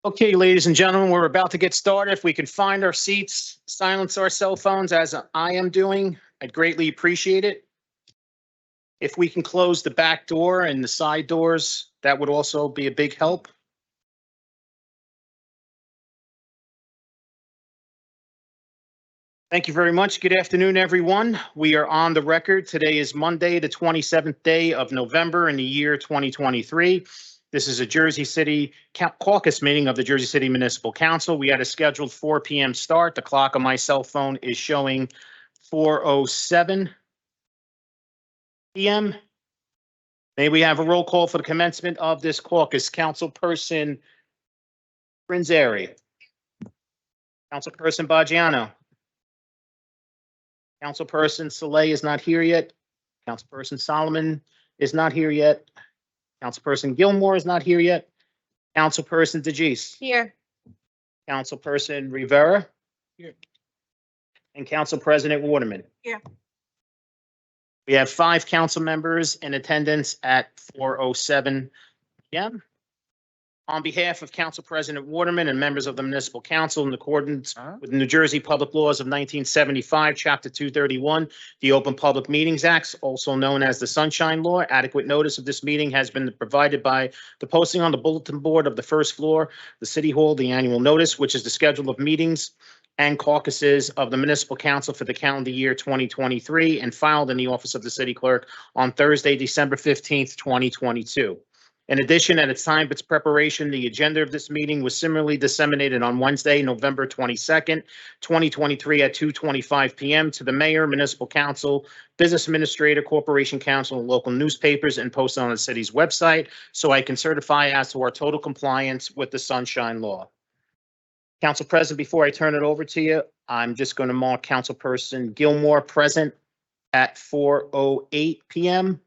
Okay, ladies and gentlemen, we're about to get started. If we can find our seats, silence our cell phones as I am doing, I'd greatly appreciate it. If we can close the back door and the side doors, that would also be a big help. Thank you very much. Good afternoon, everyone. We are on the record. Today is Monday, the 27th day of November in the year 2023. This is a Jersey City Caucus meeting of the Jersey City Municipal Council. We had a scheduled 4 p.m. start. The clock on my cell phone is showing 4:07 p.m. May we have a roll call for the commencement of this caucus? Councilperson Rinzeri. Councilperson Baggiano. Councilperson Saleh is not here yet. Councilperson Solomon is not here yet. Councilperson Gilmore is not here yet. Councilperson DeGise. Here. Councilperson Rivera. Here. And Council President Waterman. Here. We have 5 council members in attendance at 4:07 p.m. On behalf of Council President Waterman and members of the Municipal Council, in accordance with the New Jersey Public Laws of 1975, Chapter 231, the Open Public Meetings Act, also known as the Sunshine Law, adequate notice of this meeting has been provided by the posting on the bulletin board of the first floor, the City Hall, the annual notice, which is the schedule of meetings and caucuses of the Municipal Council for the calendar year 2023, and filed in the office of the City Clerk on Thursday, December 15th, 2022. In addition, at the time of its preparation, the agenda of this meeting was similarly disseminated on Wednesday, November 22nd, 2023 at 2:25 p.m. to the mayor, municipal council, business administrator, corporation council, and local newspapers, and posted on the city's website, so I can certify as to our total compliance with the Sunshine Law. Council President, before I turn it over to you, I'm just going to mark Councilperson Gilmore present at 4:08 p.m.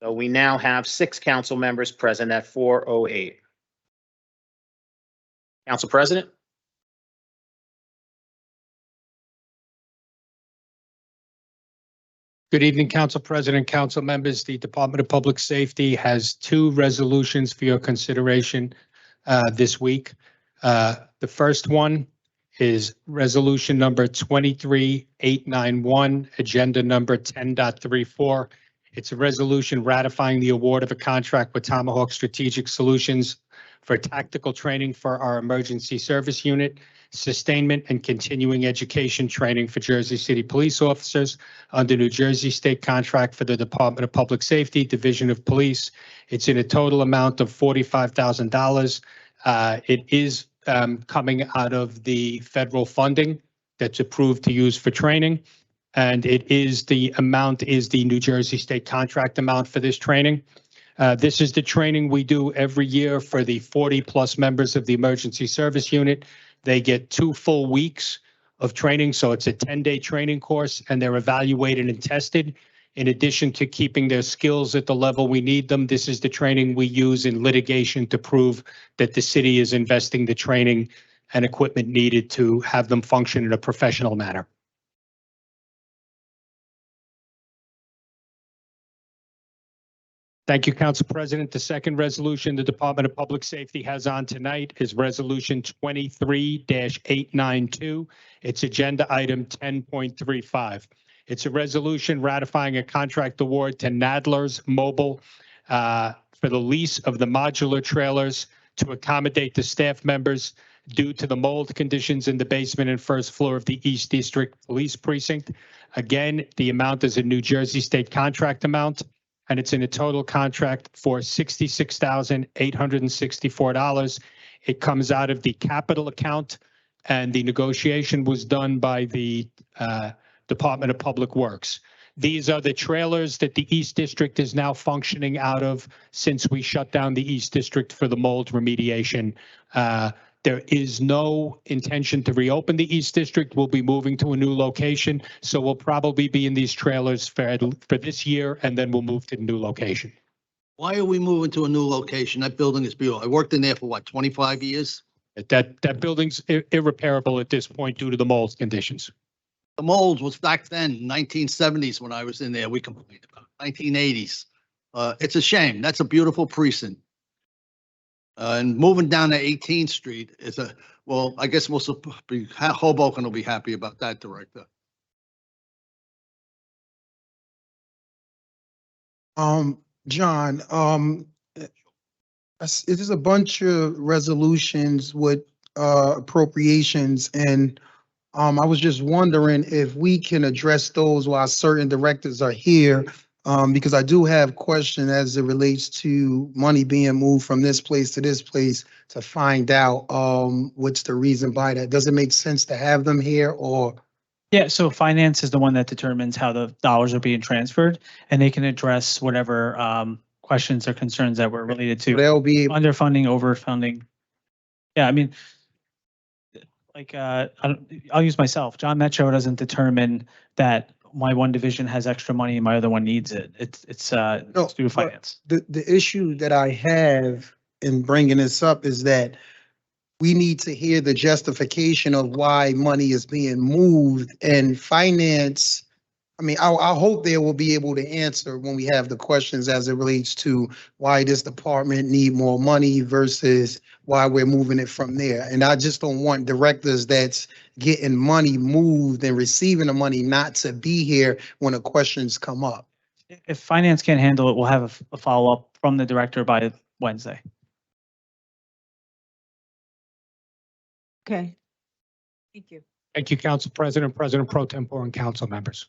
So we now have 6 council members present at 4:08. Council President? Good evening, Council President, council members. The Department of Public Safety has 2 resolutions for your consideration this week. The first one is resolution number 23891, agenda number 10.34. It's a resolution ratifying the award of a contract with Tomahawk Strategic Solutions for tactical training for our emergency service unit, sustainment and continuing education training for Jersey City police officers under New Jersey State contract for the Department of Public Safety, Division of Police. It's in a total amount of $45,000. It is coming out of the federal funding that's approved to use for training. And the amount is the New Jersey State contract amount for this training. This is the training we do every year for the 40+ members of the emergency service unit. They get 2 full weeks of training, so it's a 10-day training course, and they're evaluated and tested. In addition to keeping their skills at the level we need them, this is the training we use in litigation to prove that the city is investing the training and equipment needed to have them function in a professional manner. Thank you, Council President. The second resolution the Department of Public Safety has on tonight is Resolution 23-892. It's agenda item 10.35. It's a resolution ratifying a contract award to Nadler's Mobile for the lease of the modular trailers to accommodate the staff members due to the mold conditions in the basement and first floor of the East District Police Precinct. Again, the amount is a New Jersey State contract amount, and it's in a total contract for $66,864. It comes out of the capital account, and the negotiation was done by the Department of Public Works. These are the trailers that the East District is now functioning out of since we shut down the East District for the mold remediation. There is no intention to reopen the East District. We'll be moving to a new location, so we'll probably be in these trailers for this year, and then we'll move to the new location. Why are we moving to a new location? That building is beautiful. I worked in there for what, 25 years? That building's irreparable at this point due to the mold conditions. The mold was back then, 1970s when I was in there. We complained about 1980s. It's a shame. That's a beautiful precinct. And moving down to 18th Street is well, I guess Hoboken will be happy about that, Director. John, it is a bunch of resolutions with appropriations, and I was just wondering if we can address those while certain directors are here, because I do have questions as it relates to money being moved from this place to this place to find out what's the reason by that. Does it make sense to have them here, or? Yeah, so finance is the one that determines how the dollars are being transferred, and they can address whatever questions or concerns that were related to They'll be able. underfunding, overfunding. Yeah, I mean, like, I'll use myself. John Metro doesn't determine that my one division has extra money and my other one needs it. It's No, due to but finance. the issue that I have in bringing this up is that we need to hear the justification of why money is being moved, and finance. I mean, I hope they will be able to answer when we have the questions as it relates to why this department need more money versus why we're moving it from there. And I just don't want directors that's getting money moved and receiving the money not to be here when the questions come up. If finance can't handle it, we'll have a follow-up from the director by Wednesday. Okay. Thank you. Thank you, Council President, President Pro Tempore, and council members.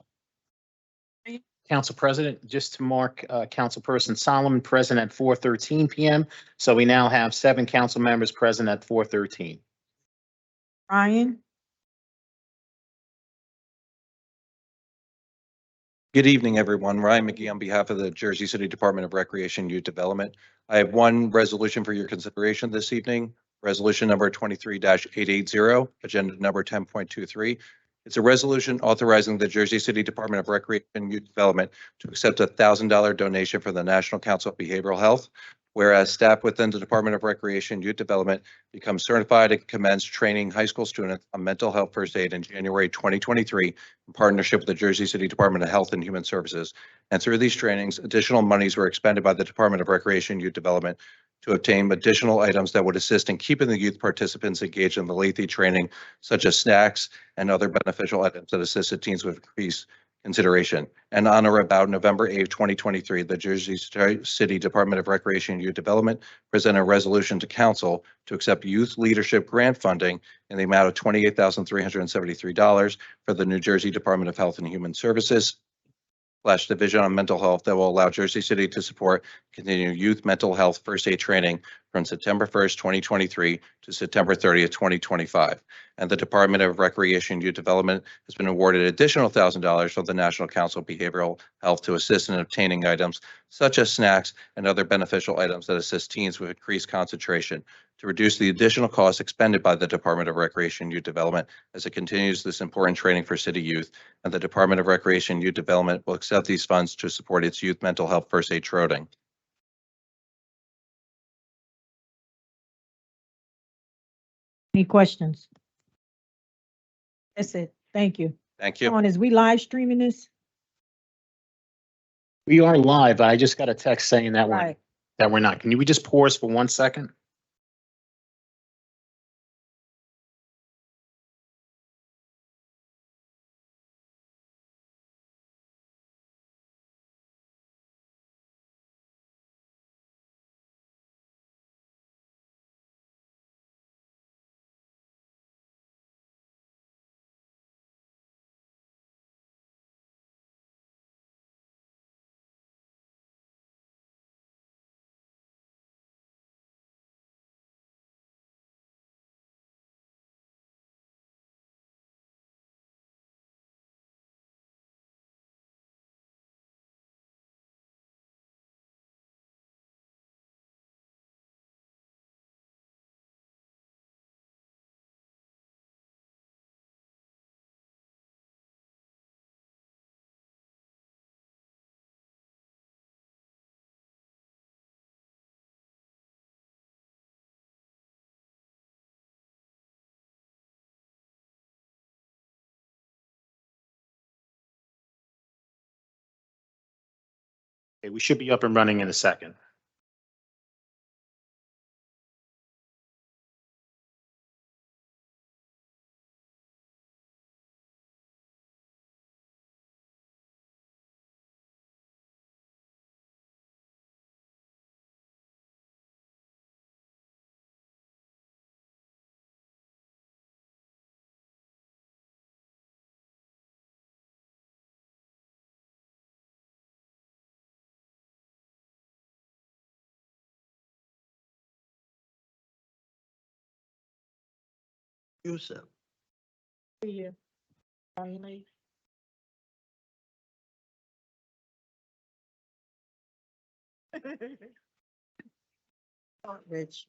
Council President, just to mark Councilperson Solomon present at 4:13 PM. So we now have 7 council members present at 4:13. Ryan? Good evening, everyone. Ryan McGee on behalf of the Jersey City Department of Recreation and Youth Development. I have one resolution for your consideration this evening, resolution number 23-880, agenda number 10.23. It's a resolution authorizing the Jersey City Department of Recreation and Youth Development to accept a $1,000 donation from the National Council of Behavioral Health. Whereas staff within the Department of Recreation and Youth Development become certified and commence training high school students on mental health first aid in January 2023 in partnership with the Jersey City Department of Health and Human Services. And through these trainings, additional monies were expended by the Department of Recreation and Youth Development to obtain additional items that would assist in keeping the youth participants engaged in the Lethe training, such as snacks and other beneficial items that assisted teens with increased consideration. And on or about November 8th, 2023, the Jersey City Department of Recreation and Youth Development presented a resolution to council to accept youth leadership grant funding in the amount of $28,373 for the New Jersey Department of Health and Human Services / Division on Mental Health that will allow Jersey City to support continued youth mental health first aid training from September 1st, 2023 to September 30th, 2025. And the Department of Recreation and Youth Development has been awarded additional $1,000 from the National Council of Behavioral Health to assist in obtaining items such as snacks and other beneficial items that assist teens with increased concentration to reduce the additional costs expended by the Department of Recreation and Youth Development as it continues this important training for city youth. And the Department of Recreation and Youth Development will accept these funds to support its youth mental health first aid training. Any questions? That's it. Thank you. Thank Come you. on, is we live streaming this? We are live. I just got a text saying that Right. we're not. Can we just pause for 1 second? Okay, we should be up and running in a second. Yusef. Yeah. Finally. Rich.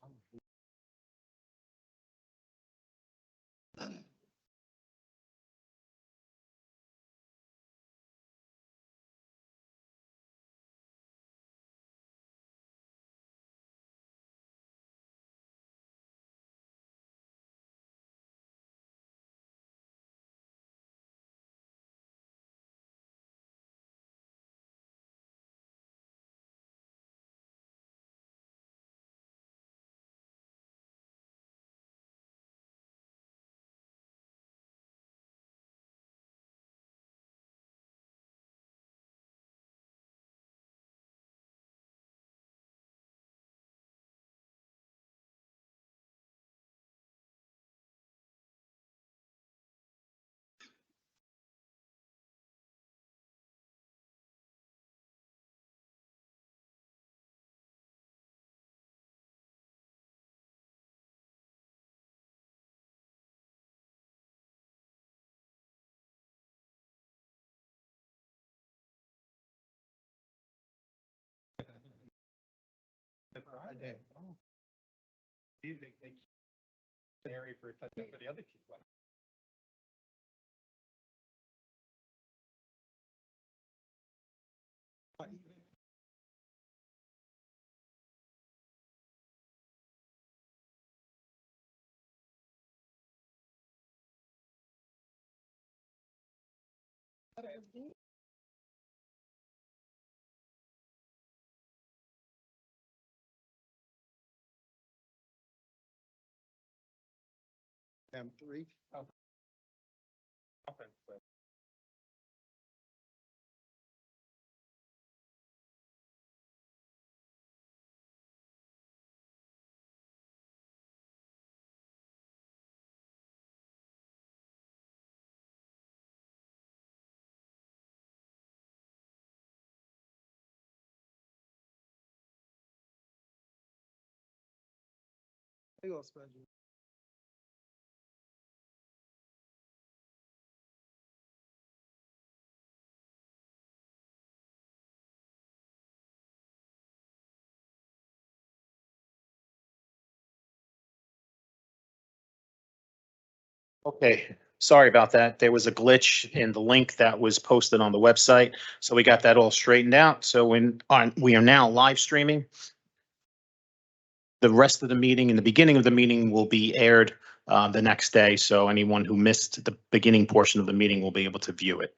M3. Okay, sorry about that. There was a glitch in the link that was posted on the website. So we got that all straightened out. So we are now live streaming. The rest of the meeting and the beginning of the meeting will be aired the next day. So anyone who missed the beginning portion of the meeting will be able to view it.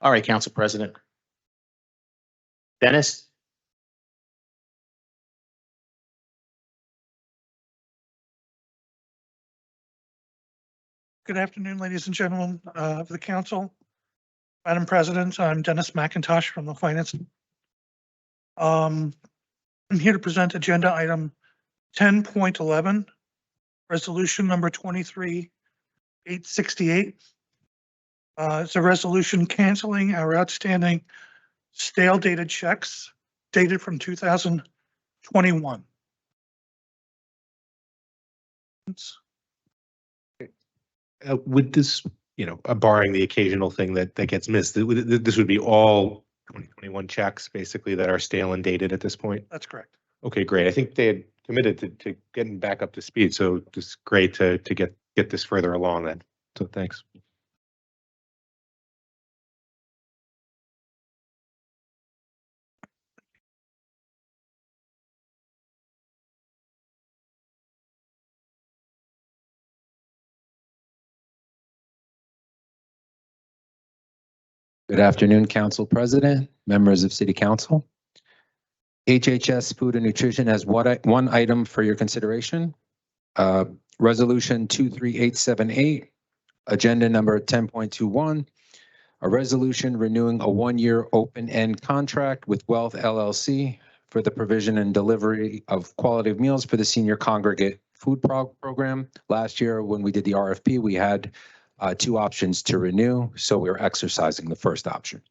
All right, Council President. Dennis? Good afternoon, ladies and gentlemen of the council. Madam President, I'm Dennis McIntosh from the Finance. I'm here to present agenda item 10.11, resolution number 23-868. It's a resolution canceling our outstanding stale dated checks dated from 2021. With this, barring the occasional thing that gets missed, this would be all 2021 checks basically that are stale and dated at this point. That's correct. Okay, great. I think they had committed to getting back up to speed, so it's great to get this further along then. So thanks. Good afternoon, Council President, members of City Council. HHS Food and Nutrition has one item for your consideration. Resolution 23878, agenda number 10.21, a resolution renewing a one-year open-end contract with Wealth LLC for the provision and delivery of quality of meals for the senior congregate food program. Last year, when we did the RFP, we had two options to renew, so we're exercising the first option.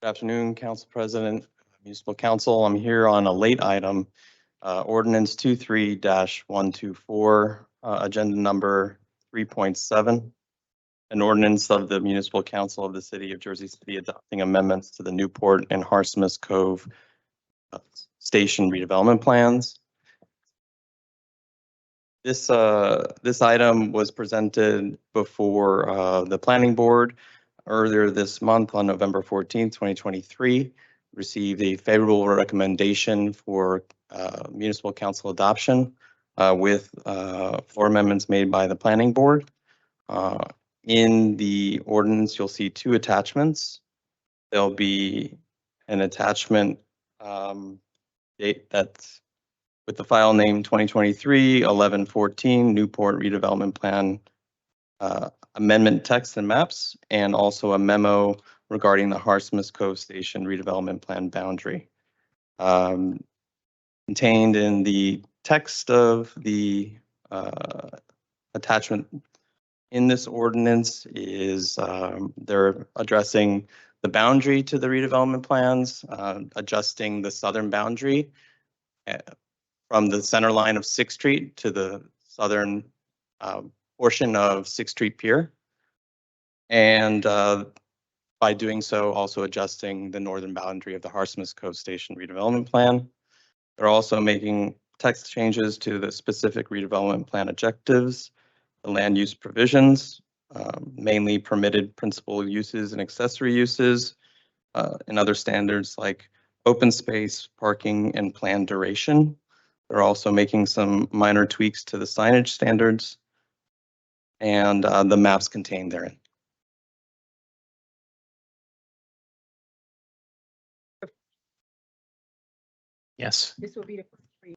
Good afternoon, Council President, Municipal Council. I'm here on a late item, Ordinance 23-124, Agenda Number 3.7, an ordinance of the Municipal Council of the City of Jersey City adopting amendments to the Newport and Harsmas Cove Station redevelopment plans. This item was presented before the Planning Board earlier this month on November 14th, 2023, received a favorable recommendation for municipal council adoption with 4 amendments made by the planning board. In the ordinance, you'll see 2 attachments. There'll be an attachment date that's with the file name 2023-1114 Newport Redevelopment Plan amendment text and maps, and also a memo regarding the Harsmas Cove Station redevelopment plan boundary. Contained in the text of the attachment in this ordinance is they're addressing the boundary to the redevelopment plans, adjusting the southern boundary from the center line of 6th Street to the southern portion of 6th Street Pier. And by doing so, also adjusting the northern boundary of the Harsmas Cove Station redevelopment plan. They're also making text changes to the specific redevelopment plan objectives, the land use provisions, mainly permitted principal uses and accessory uses, and other standards like open space, parking, and plan duration. They're also making some minor tweaks to the signage standards and the maps contained therein. Yes. This will be the first read.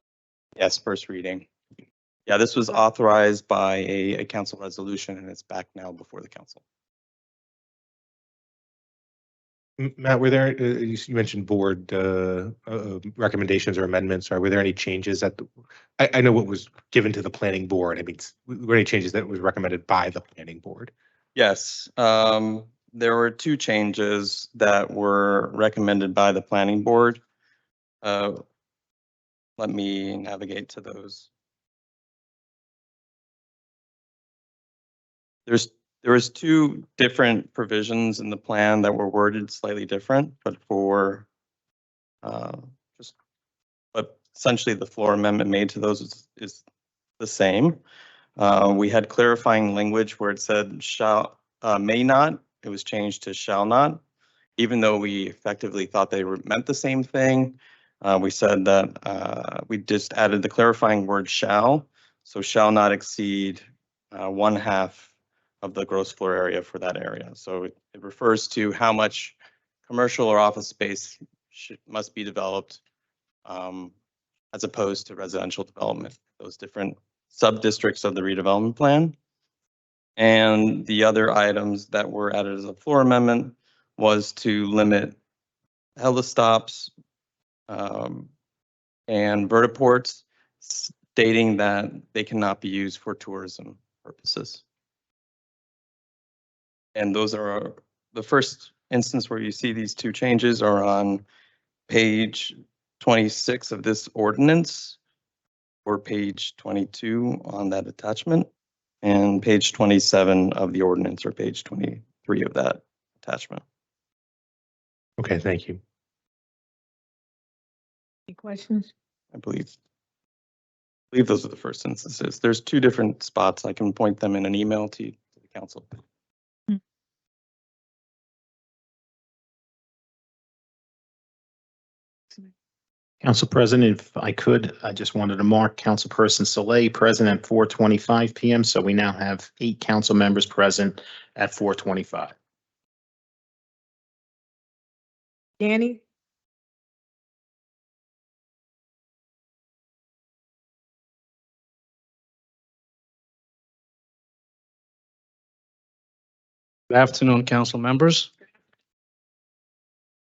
Yes, first reading. Yeah, this was authorized by a council resolution and it's back now before the council. Matt, were there, you mentioned board recommendations or amendments, or were there any changes that, I know what was given to the planning board, I mean, were there any changes that was recommended by the planning board? Yes, there were 2 changes that were recommended by the planning board. Let me navigate to those. There was 2 different provisions in the plan that were worded slightly different, but for but essentially the floor amendment made to those is the same. We had clarifying language where it said shall, may not, it was changed to shall not, even though we effectively thought they meant the same thing. We said that we just added the clarifying word shall, so shall not exceed 1/2 of the gross floor area for that area. So it refers to how much commercial or office space must be developed as opposed to residential development, those different sub-districts of the redevelopment plan. And the other items that were added as a floor amendment was to limit helistops and vertiports, stating that they cannot be used for tourism purposes. And those are the first instance where you see these 2 changes are on page 26 of this ordinance, or page 22 on that attachment, and page 27 of the ordinance, or page 23 of that attachment. Okay, thank you. Any questions? I believe those are the first instances. There's 2 different spots. I can point them in an email to the council. Council President, if I could, I just wanted to mark Councilperson Saleh present at 4:25 PM. So we now have 8 council members present at 4:25. Danny? Good afternoon, council members.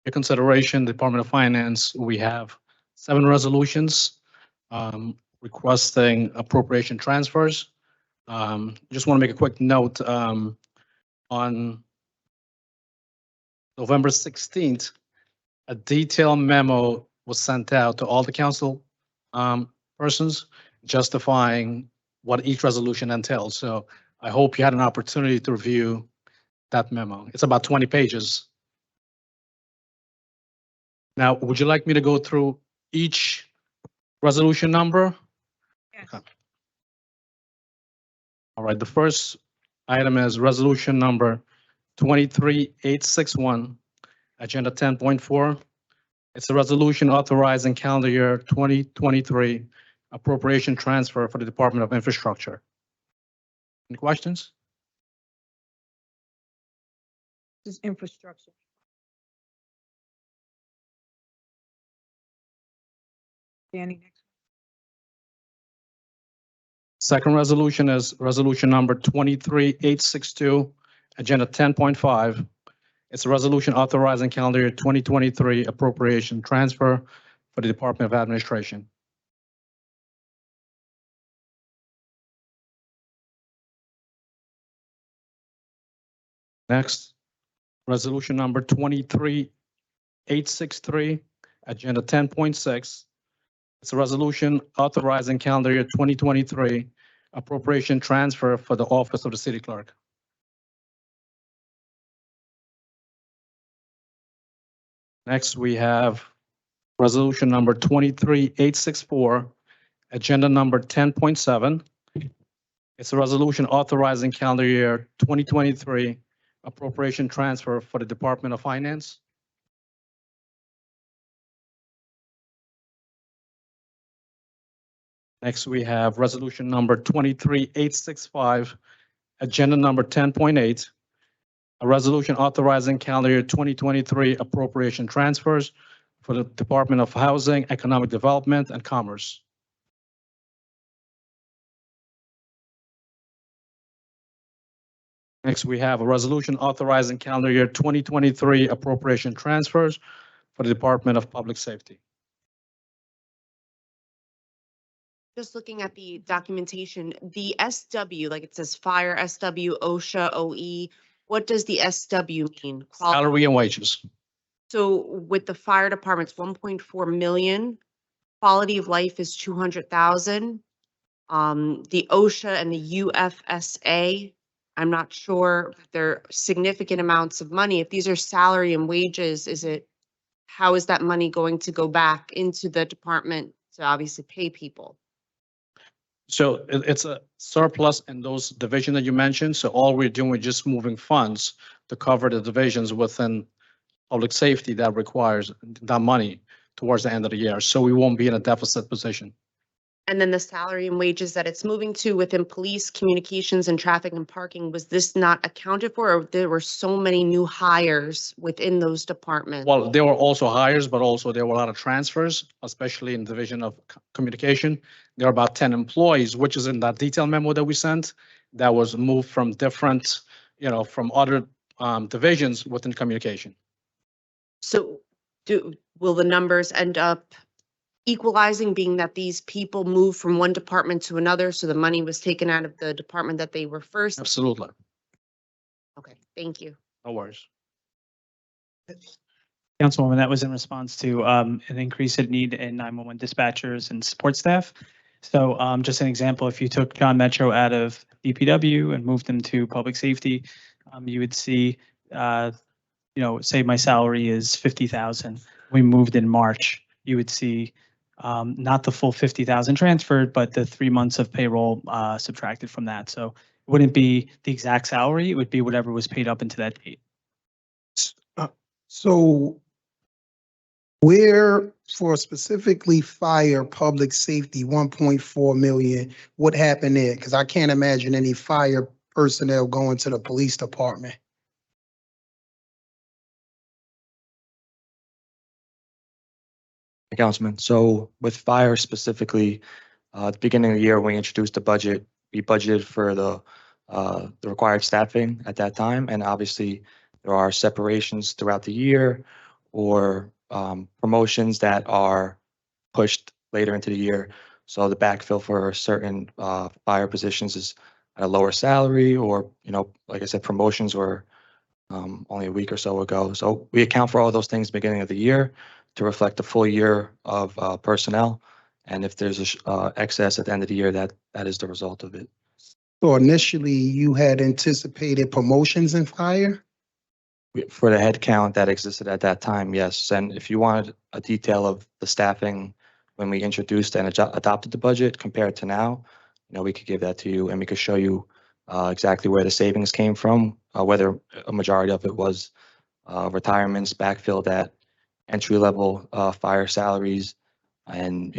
Your consideration, Department of Finance, we have 7 resolutions requesting appropriation transfers. Just want to make a quick note on November 16th, a detailed memo was sent out to all the council persons justifying what each resolution entails. So I hope you had an opportunity to review that memo. It's about 20 pages. Now, would you like me to go through each resolution number? Yes. Okay. All right, the first item is resolution number 23861, agenda 10.4. It's a resolution authorizing calendar year 2023 appropriation transfer for the Department of Infrastructure. Any questions? This is infrastructure. Danny, next. Second resolution is resolution number 23862, agenda 10.5. It's a resolution authorizing calendar year 2023 appropriation transfer for the Department of Administration. Next, resolution number 23863, agenda 10.6. It's a resolution authorizing calendar year 2023 appropriation transfer for the Office of the City Clerk. Next, we have resolution number 23864, agenda number 10.7. It's a resolution authorizing calendar year 2023 appropriation transfer for the Department of Finance. Next, we have resolution number 23865, agenda number 10.8, a resolution authorizing calendar year 2023 appropriation transfers for the Department of Housing, Economic Development, and Commerce. Next, we have a resolution authorizing calendar year 2023 appropriation transfers for the Department of Public Safety. Just looking at the documentation, the SW, like it says fire, SW, OSHA, OE, what does the SW mean? Salary and wages. So with the fire department's 1.4 million, quality of life is 200,000. The OSHA and the UFSA, I'm not sure if they're significant amounts of money. If these are salary and wages, how is that money going to go back into the department to obviously pay people? So it's a surplus in those divisions that you mentioned. So all we're doing is just moving funds to cover the divisions within public safety that requires that money towards the end of the year. So we won't be in a deficit position. And then the salary and wages that it's moving to within police, communications, and traffic and parking, was this not accounted for, or there were so many new hires within those departments? Well, there were also hires, but also there were a lot of transfers, especially in the division of communication. There are about 10 employees, which is in that detail memo that we sent, that was moved from different, from other divisions within communication. So will the numbers end up equalizing, being that these people moved from one department to another, so the money was taken out of the department that they were first? Absolutely. Okay, thank you. No worries. Councilwoman, that was in response to an increase in need in 911 dispatchers and support staff. So just an example, if you took John Metro out of DPW and moved him to public safety, you would see, say my salary is 50,000. We moved in March. You would see not the full 50,000 transferred, but the 3 months of payroll subtracted from that. So it wouldn't be the exact salary. It would be whatever was paid up into that date. So where for specifically fire, public safety, 1.4 million, what happened there? Because I can't imagine any fire personnel going to the police department. Councilman, so with fire specifically, at the beginning of the year, when we introduced the budget, we budgeted for the required staffing at that time. And obviously there are separations throughout the year or promotions that are pushed later into the year. So the backfill for certain fire positions is at a lower salary, or, like I said, promotions or only a week or so ago. So we account for all those things beginning of the year to reflect the full year of personnel. And if there's a excess at the end of the year, that is the result of it. So initially, you had anticipated promotions in fire? For the head count that existed at that time, yes. And if you wanted a detail of the staffing when we introduced and adopted the budget compared to now, we could give that to you and we could show you exactly where the savings came from, whether a majority of it was retirements backfilled at entry-level fire salaries, and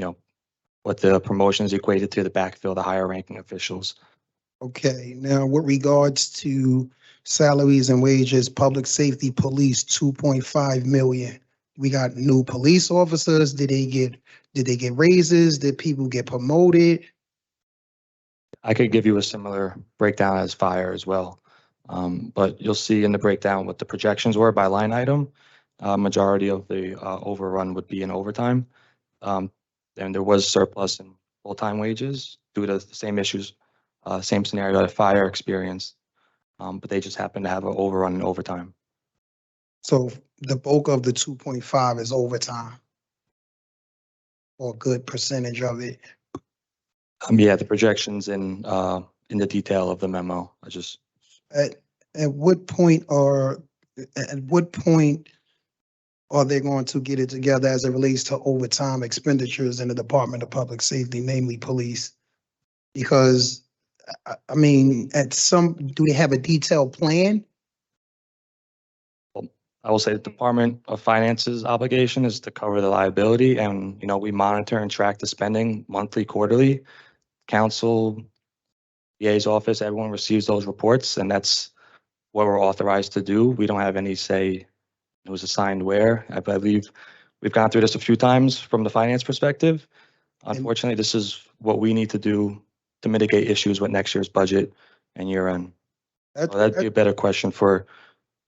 what the promotions equated to the backfill the higher ranking officials. Okay, now with regards to salaries and wages, public safety police, 2.5 million. We got new police officers. Did they get raises? Did people get promoted? I could give you a similar breakdown as fire as well. But you'll see in the breakdown what the projections were by line item. Majority of the overrun would be in overtime. And there was surplus in full-time wages due to the same issues, same scenario that fire experienced. But they just happen to have an overrun in overtime. So the bulk of the 2.5 is overtime. Or a good percentage of it. Yeah, the projections in the detail of the memo. At what point are they going to get it together as it relates to overtime expenditures in the Department of Public Safety, namely police? Because I mean, do they have a detailed plan? I will say the Department of Finance's obligation is to cover the liability, and we monitor and track the spending monthly, quarterly. Council, VA's office, everyone receives those reports, and that's what we're authorized to do. We don't have any say who's assigned where. I believe we've gone through this a few times from the finance perspective. Unfortunately, this is what we need to do to mitigate issues with next year's budget and year end. So that'd be a better question for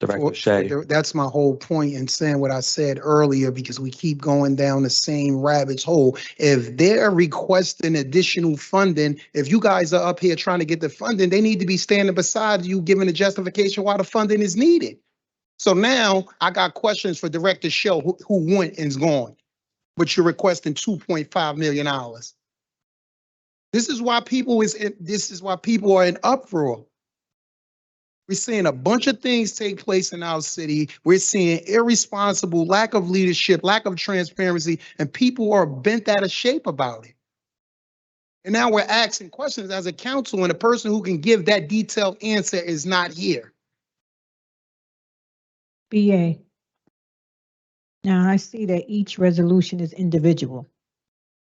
Director Shea. That's my whole point in saying what I said earlier, because we keep going down the same rabbit hole. If they're requesting additional funding, if you guys are up here trying to get the funding, they need to be standing beside you, giving a justification why the funding is needed. So now I got questions for Director Shea, who went and's gone, but you're requesting $2.5 million. This is why people are in uproar. We're seeing a bunch of things take place in our city. We're seeing irresponsible, lack of leadership, lack of transparency, and people are bent out of shape about it. And now we're asking questions as a council, and the person who can give that detailed answer is not here. BA. Now I see that each resolution is individual.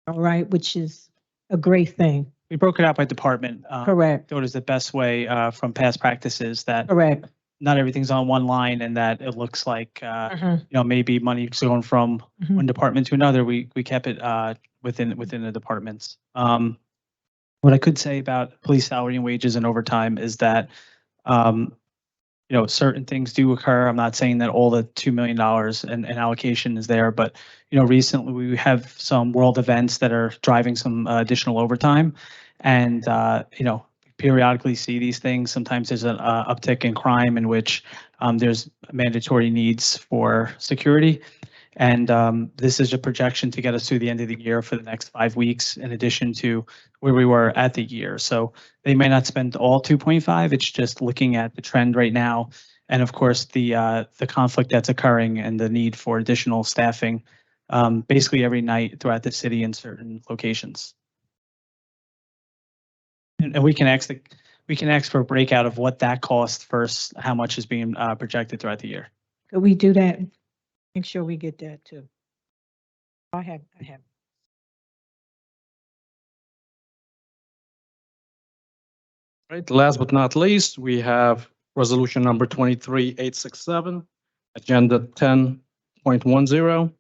All right, which is a great thing. We broke it out by department. Correct. Thought it was the best way from past practices that Correct. not everything's on one line and that it looks like, maybe money's going from one department to another. We kept it within the departments. What I could say about police salary and wages and overtime is that, certain things do occur. I'm not saying that all the $2 million and allocation is there, but, recently we have some world events that are driving some additional overtime. And, periodically see these things. Sometimes there's an uptick in crime in which there's mandatory needs for security. And this is a projection to get us through the end of the year for the next 5 weeks, in addition to where we were at the year. So they may not spend all 2.5. It's just looking at the trend right now. And of course, the conflict that's occurring and the need for additional staffing basically every night throughout the city in certain locations. And we can ask for a breakout of what that costs versus how much is being projected throughout the year. Could we do that? Make sure we get that too. I have. Right, last but not least, we have resolution number 23867, agenda 10.10.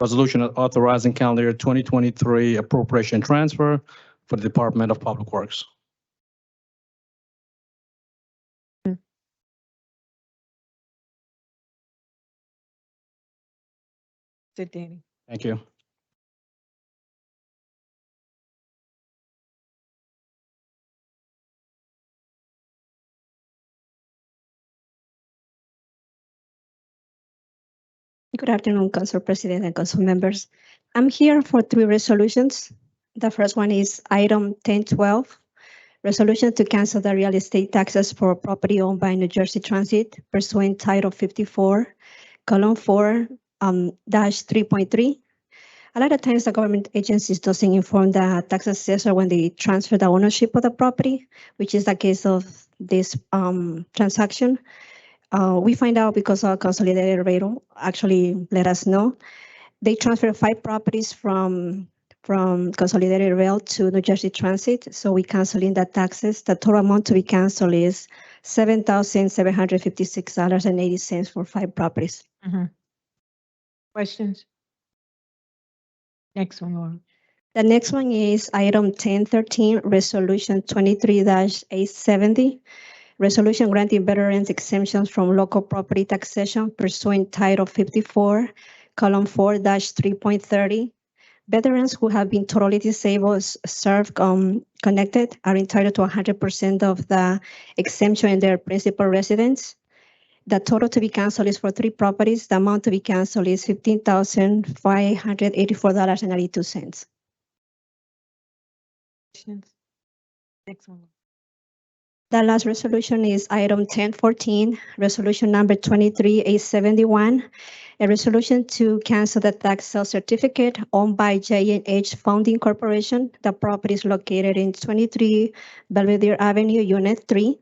Resolution authorizing calendar year 2023 appropriation transfer for the Department of Public Works. Sit, Danny. Thank you. Good afternoon, Council President and Council members. I'm here for 3 resolutions. The first one is item 1012, resolution to cancel the real estate taxes for property owned by New Jersey Transit pursuant Title 54, column 4, dash 3.3. A lot of times the government agencies doesn't inform the tax assessor when they transfer the ownership of the property, which is the case of this transaction. We find out because our consolidated rate actually let us know. They transferred 5 properties from consolidated rail to New Jersey Transit. So we canceling the taxes. The total amount to be canceled is $7,756.80 for 5 properties. Questions? Next one, Laura. The next one is item 1013, resolution 23-870. Resolution granting veterans exemptions from local property taxation pursuant Title 54, column 4-3.30. Veterans who have been totally disabled, served, connected are entitled to 100% of the exemption in their principal residence. The total to be canceled is for 3 properties. The amount to be canceled is $15,584.92. Questions? Next one. The last resolution is item 1014, resolution number 23-871, a resolution to cancel the tax sale certificate owned by J&H Founding Corporation. The property is located in 23 Belvedere Avenue, Unit 3.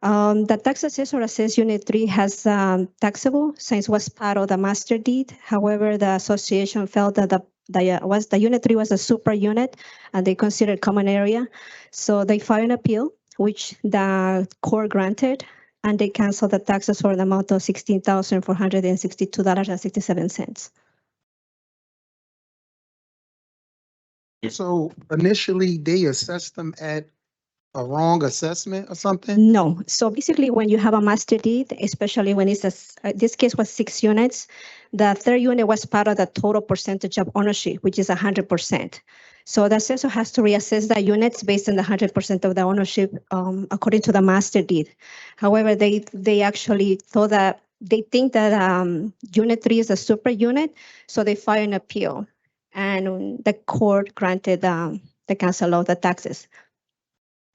The tax assessor assessed Unit 3 has taxable since it was part of the master deed. However, the association felt that the Unit 3 was a super unit and they considered common area. So they filed an appeal, which the court granted, and they canceled the taxes for an amount of $16,462.67. So initially, they assessed them at a wrong assessment or something? No. So basically, when you have a master deed, especially when it's this case was 6 units, the 3rd unit was part of the total percentage of ownership, which is 100%. So the assessor has to reassess the units based on the 100% of the ownership according to the master deed. However, they actually thought that they think that Unit 3 is a super unit, so they filed an appeal, and the court granted the cancel of the taxes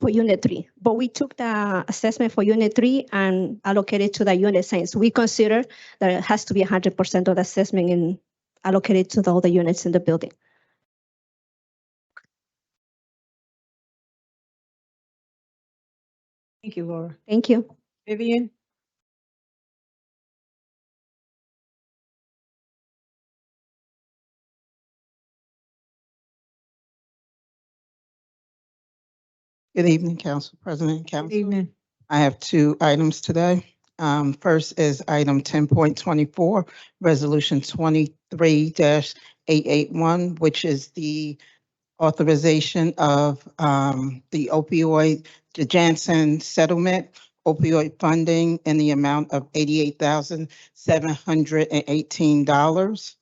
for Unit 3. But we took the assessment for Unit 3 and allocated to the unit since we consider that it has to be 100% of the assessment and allocated to all the units in the building. Thank you, Laura. Thank you. Vivian? Good evening, Council President, Council. Good evening. I have 2 items today. First is item 10.24, resolution 23-881, which is the authorization of the opioid, the Janssen settlement, opioid funding in the amount of $88,718.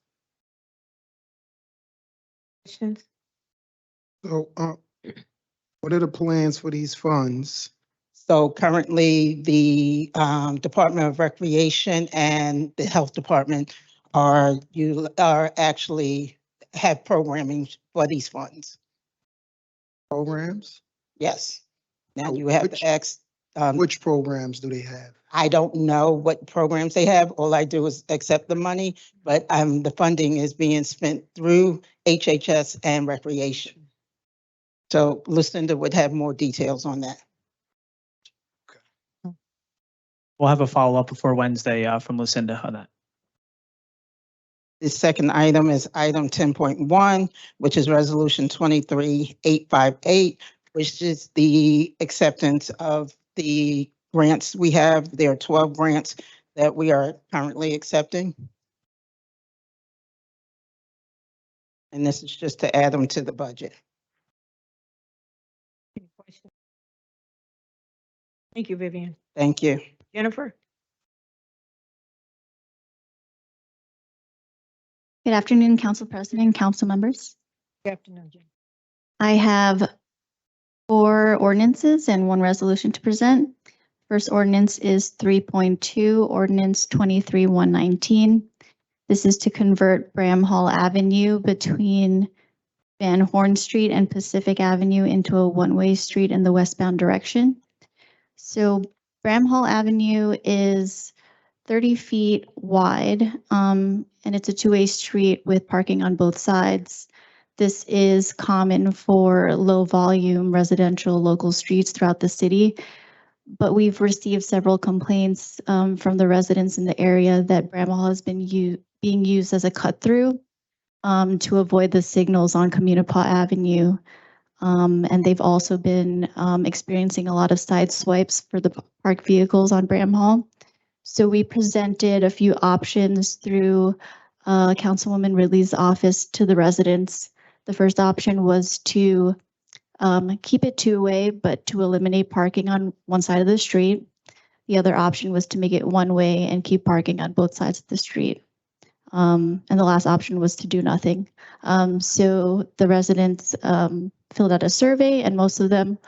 Questions? So, what are the plans for these funds? So currently, the Department of Recreation and the Health Department are actually have programming for these funds. Programs? Yes. Now you have to ask. Which programs do they have? I don't know what programs they have. All I do is accept the money, but the funding is being spent through HHS and Recreation. So Lucinda would have more details on that. We'll have a follow-up before Wednesday from Lucinda on that. The second item is item 10.1, which is resolution 23-858, which is the acceptance of the grants we have. There are 12 grants that we are currently accepting. And this is just to add them to the budget. Any questions? Thank you, Vivian. Thank you. Jennifer? Good afternoon, Council President, Council members. Good afternoon, Jen. I have 4 ordinances and 1 resolution to present. First ordinance is 3.2, Ordinance 23-119. This is to convert Bramhall Avenue between Van Horn Street and Pacific Avenue into a one-way street in the westbound direction. So Bramhall Avenue is 30 feet wide, and it's a two-way street with parking on both sides. This is common for low-volume residential local streets throughout the city, but we've received several complaints from the residents in the area that Bramhall has been being used as a cut-through to avoid the signals on Municipal Avenue. And they've also been experiencing a lot of side swipes for the parked vehicles on Bramhall. So we presented a few options through Councilwoman Ridley's office to the residents. The first option was to keep it two-way, but to eliminate parking on one side of the street. The other option was to make it one-way and keep parking on both sides of the street. And the last option was to do nothing. So the residents filled out a survey, and most of them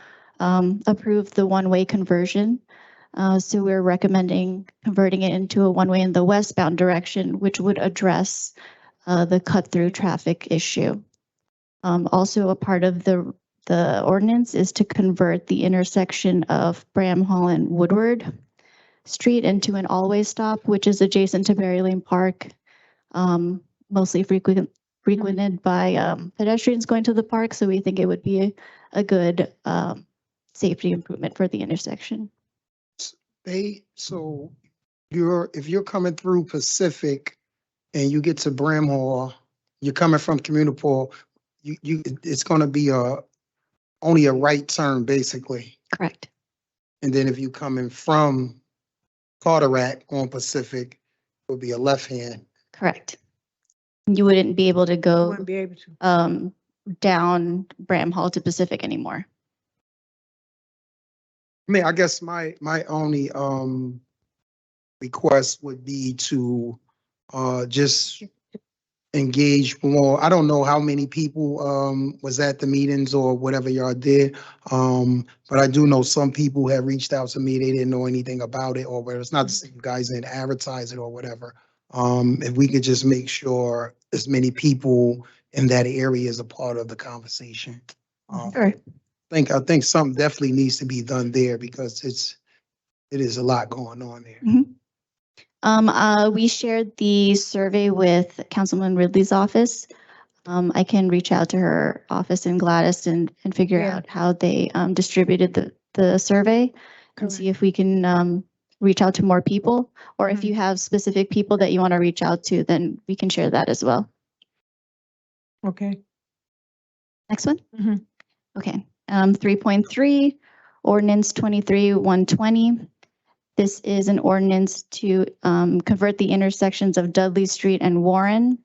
approved the one-way conversion. So we're recommending converting it into a one-way in the westbound direction, which would address the cut-through traffic issue. Also, a part of the ordinance is to convert the intersection of Bramhall and Woodward Street into an all-way stop, which is adjacent to Berry Lane Park, mostly frequented by pedestrians going to the park. So we think it would be a good safety improvement for the intersection. So if you're coming through Pacific and you get to Bramhall, you're coming from Municipal, it's going to be only a right turn basically. Correct. And then if you coming from Carteret on Pacific, it would be a left hand. Correct. You wouldn't be able to go Wouldn't be able to. down Bramhall to Pacific anymore. I mean, I guess my only request would be to just engage more. I don't know how many people was at the meetings or whatever y'all did, but I do know some people have reached out to me. They didn't know anything about it, or whether it's not the same guys didn't advertise it or whatever. If we could just make sure as many people in that area is a part of the conversation. Sure. I think something definitely needs to be done there because it is a lot going on there. We shared the survey with Councilman Ridley's office. I can reach out to her office in Gladys and figure out how they distributed the survey and see if we can reach out to more people, or if you have specific people that you want to reach out to, then we can share that as well. Okay. Next one. Okay. 3.3, Ordinance 23-120. This is an ordinance to convert the intersections of Dudley Street and Warren,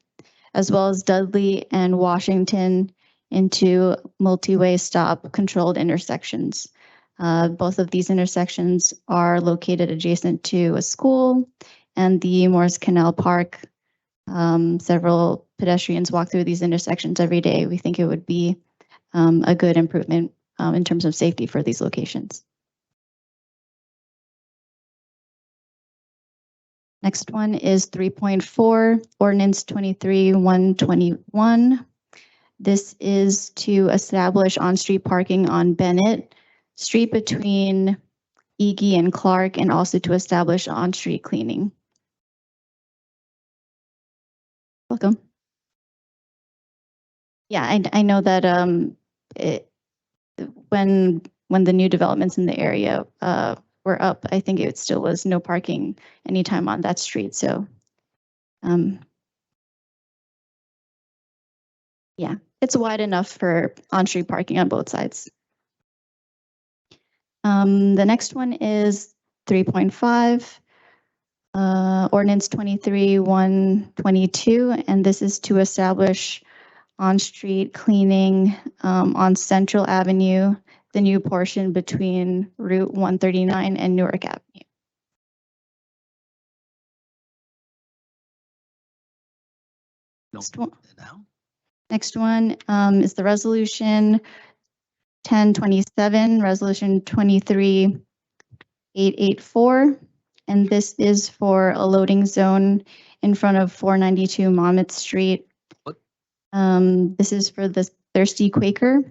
as well as Dudley and Washington, into multi-way stop controlled intersections. Both of these intersections are located adjacent to a school and the Morris Canal Park. Several pedestrians walk through these intersections every day. We think it would be a good improvement in terms of safety for these locations. Next one is 3.4, Ordinance 23-121. This is to establish on-street parking on Bennett Street between Egie and Clark, and also to establish on-street cleaning. Welcome. Yeah, I know that when the new developments in the area were up, I think it still was no parking anytime on that street. So, yeah, it's wide enough for on-street parking on both sides. The next one is 3.5, Ordinance 23-122, and this is to establish on-street cleaning on Central Avenue, the new portion between Route 139 and Newark Avenue. Next one is the resolution 1027, resolution 23884, and this is for a loading zone in front of 492 Monmouth Street. This is for the Thirsty Quaker.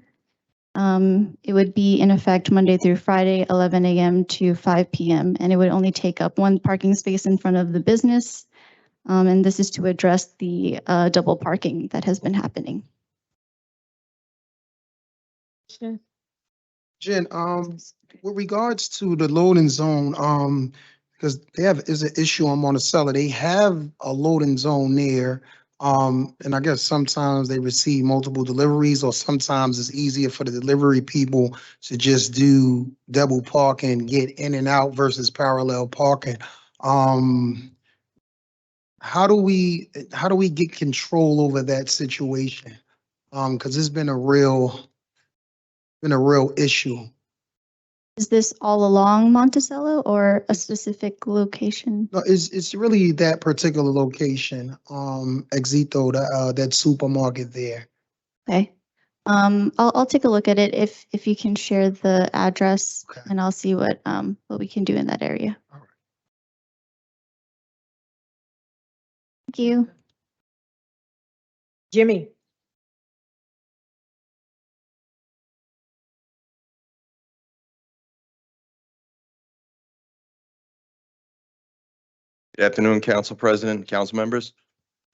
It would be in effect Monday through Friday, 11 a.m. to 5 p.m. And it would only take up one parking space in front of the business. And this is to address the double parking that has been happening. Jen, with regards to the loading zone, because is an issue on Monticello, they have a loading zone there. And I guess sometimes they receive multiple deliveries, or sometimes it's easier for the delivery people to just do double parking, get in and out versus parallel parking. How do we get control over that situation? Because it's been a real issue. Is this all along Monticello or a specific location? No, it's really that particular location, Exito, that supermarket there. Okay. I'll take a look at it if you can share the address, Okay. and I'll see what we can do in that area. All right. Thank you. Jimmy. Good afternoon, Council President, council members.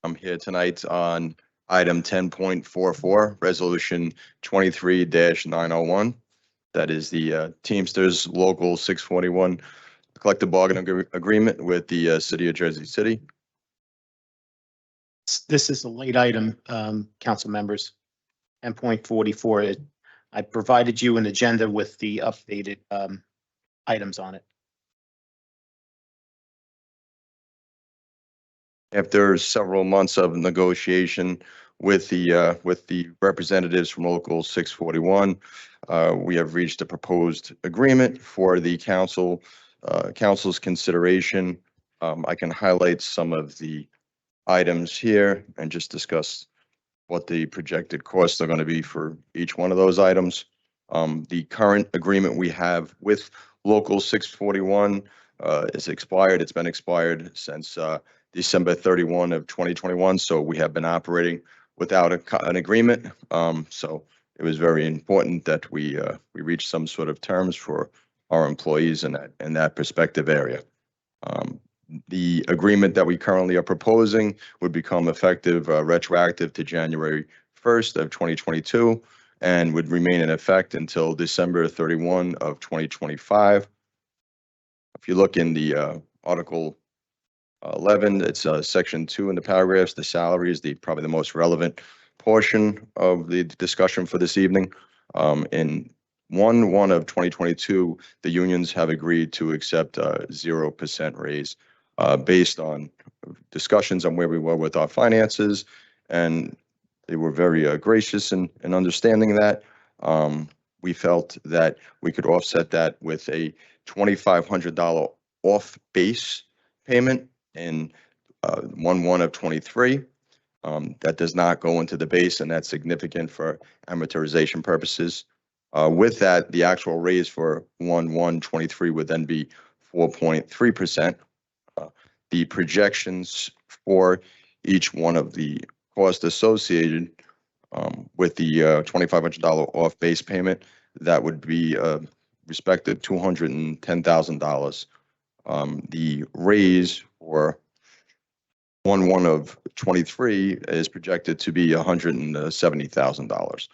I'm here tonight on item 10.44, Resolution 23-901. That is the Teamsters Local 641 collective bargaining agreement with the City of Jersey City. This is a late item, council members. 10.44. I provided you an agenda with the updated items on it. After several months of negotiation with the representatives from Local 641, we have reached a proposed agreement for the council's consideration. I can highlight some of the items here and just discuss what the projected costs are going to be for each one of those items. The current agreement we have with Local 641 is expired. It's been expired since December 31 of 2021. So we have been operating without an agreement. So it was very important that we reach some sort of terms for our employees in that prospective area. The agreement that we currently are proposing would become effective retroactive to January 1st of 2022 and would remain in effect until December 31 of 2025. If you look in the Article 11, it's Section 2 in the paragraphs. The salary is probably the most relevant portion of the discussion for this evening. In 1/1 of 2022, the unions have agreed to accept a 0% raise based on discussions on where we were with our finances, and they were very gracious in understanding that. We felt that we could offset that with a $2,500 off base payment in 1/1 of 23. That does not go into the base, and that's significant for amortization purposes. With that, the actual raise for 1/1/23 would then be 4.3%. The projections for each one of the costs associated with the $2,500 off base payment, that would be respective $210,000. The raise for 1/1 of 23 is projected to be $170,000.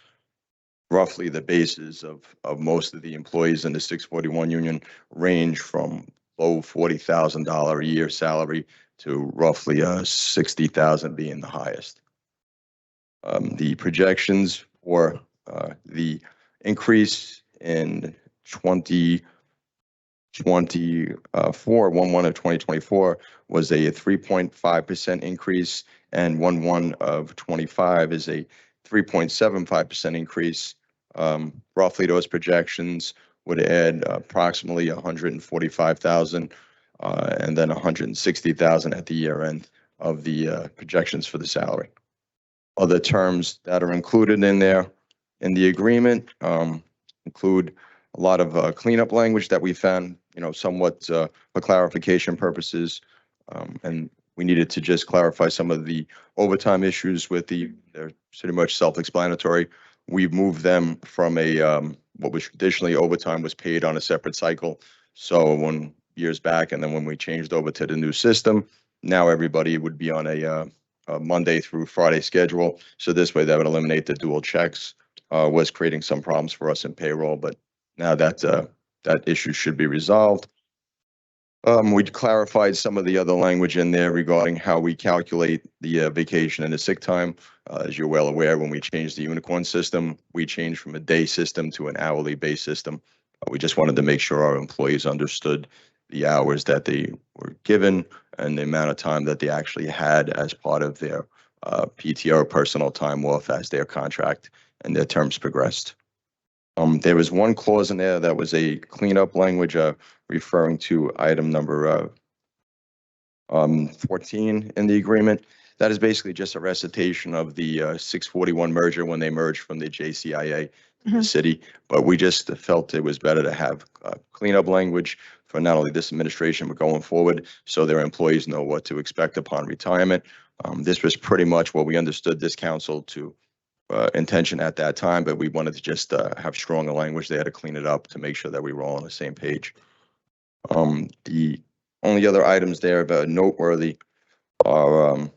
Roughly the bases of most of the employees in the 641 union range from low $40,000 a year salary to roughly $60,000 being the highest. The projections for the increase in 2024, 1/1 of 2024 was a 3.5% increase, and 1/1 of 25 is a 3.75% increase. Roughly those projections would add approximately $145,000 and then $160,000 at the year end of the projections for the salary. Other terms that are included in there in the agreement include a lot of cleanup language that we found, somewhat for clarification purposes. And we needed to just clarify some of the overtime issues with they're pretty much self-explanatory. We've moved them from what was traditionally overtime was paid on a separate cycle. So when years back, and then when we changed over to the new system, now everybody would be on a Monday through Friday schedule. So this way that would eliminate the dual checks, was creating some problems for us in payroll, but now that issue should be resolved. We clarified some of the other language in there regarding how we calculate the vacation and the sick time. As you're well aware, when we changed the unicorn system, we changed from a day system to an hourly based system. We just wanted to make sure our employees understood the hours that they were given and the amount of time that they actually had as part of their PTO, personal time off, as their contract and their terms progressed. There was one clause in there that was a cleanup language referring to item number 14 in the agreement. That is basically just a recitation of the 641 merger when they merged from the JCIA to the city. But we just felt it was better to have cleanup language for not only this administration, but going forward, so their employees know what to expect upon retirement. This was pretty much what we understood this council to intention at that time, but we wanted to just have stronger language there to clean it up to make sure that we were all on the same page. The only other items there about noteworthy are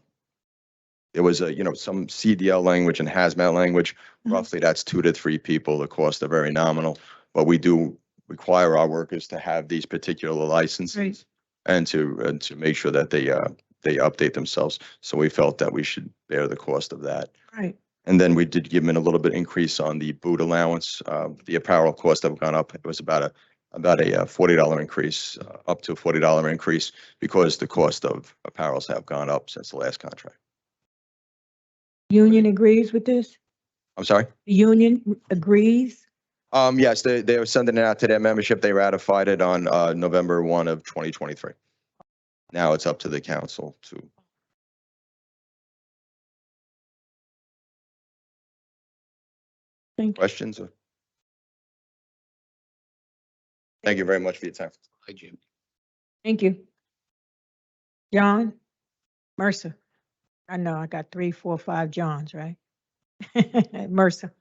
there was some CDL language and hazmat language. Roughly that's 2 to 3 people. The costs are very nominal, but we do require our workers to have these particular licenses and to make sure that they update themselves. So we felt that we should bear the cost of that. Right. And then we did give them a little bit increase on the boot allowance. The apparel costs have gone up. It was about a $40 increase, up to a $40 increase, because the cost of apparels have gone up since the last contract. Union agrees with this? I'm sorry? The union agrees? Yes, they were sending it out to their membership. They ratified it on November 1 of 2023. Now it's up to the council to. Questions? Thank you very much for your time. Hi, Jim. Thank you. John? Mercer? I know I got 3, 4, 5 Johns, right? Mercer.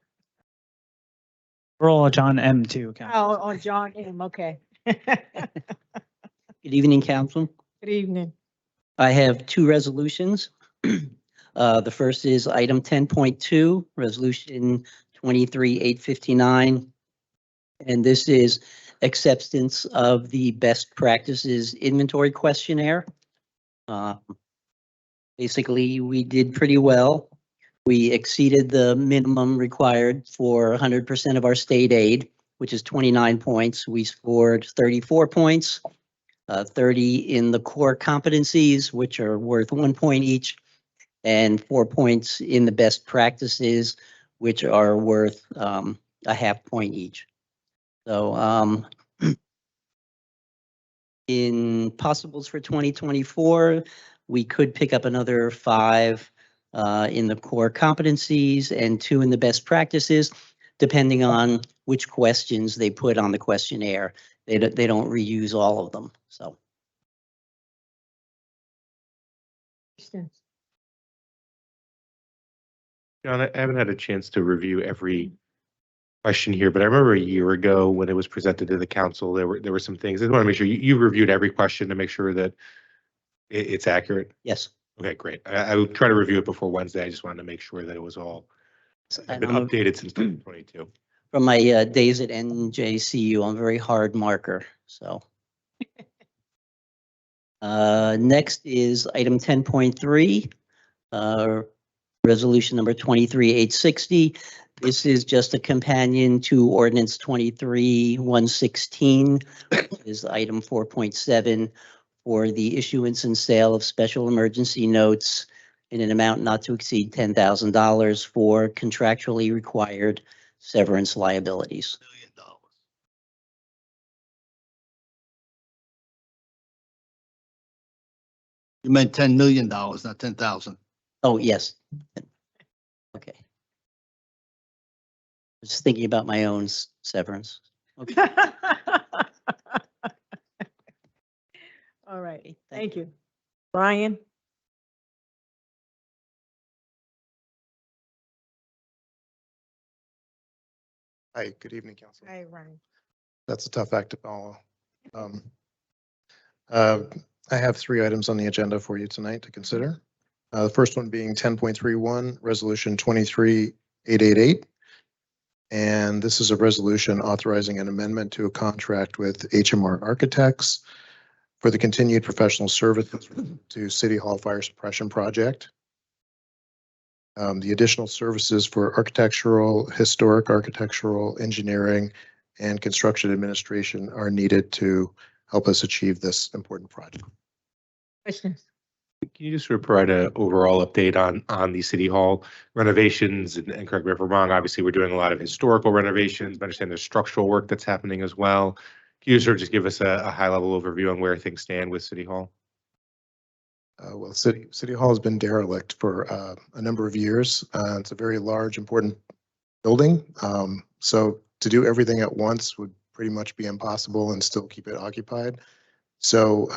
We're all John M too. Oh, John M, okay. Good evening, council. Good evening. I have 2 resolutions. The first is item 10.2, resolution 23-859. And this is acceptance of the best practices inventory questionnaire. Basically, we did pretty well. We exceeded the minimum required for 100% of our state aid, which is 29 points. We scored 34 points, 30 in the core competencies, which are worth 1 point each, and 4 points in the best practices, which are worth a half point each. So in possibles for 2024, we could pick up another 5 in the core competencies and 2 in the best practices, depending on which questions they put on the questionnaire. They don't reuse all of them, so. John, I haven't had a chance to review every question here, but I remember a year ago when it was presented to the council, there were some things. I just want to make sure you reviewed every question to make sure that it's accurate. Yes. Okay, great. I will try to review it before Wednesday. I just wanted to make sure that it was all been updated since 2022. From my days at NJCU, I'm a very hard marker, so. Next is item 10.3, resolution number 23-860. This is just a companion to ordinance 23-116, is item 4.7 for the issuance and sale of special emergency notes in an amount not to exceed $10,000 for contractually required severance liabilities. You meant $10 million, not 10,000. Oh, yes. Okay. Just thinking about my own severance. Okay. All right, thank you. Brian? Hi, good evening, Council. Hey, Ronnie. That's a tough act to follow. Um, uh, I have 3 items on the agenda for you tonight to consider. The first one being 10.31, Resolution 23888. And this is a resolution authorizing an amendment to a contract with HMR Architects for the continued professional services to City Hall Fire Suppression Project. The additional services for architectural, historic architectural, engineering, and construction administration are needed to help us achieve this important project. Questions? Can you just sort of provide an overall update on the City Hall renovations? And correct me if I'm wrong, obviously, we're doing a lot of historical renovations, but I understand there's structural work that's happening as well. Can you sort of just give us a high-level overview on where things stand with City Hall? Well, City Hall has been derelict for a number of years. It's a very large, important building. So to do everything at once would pretty much be impossible and still keep it occupied. So,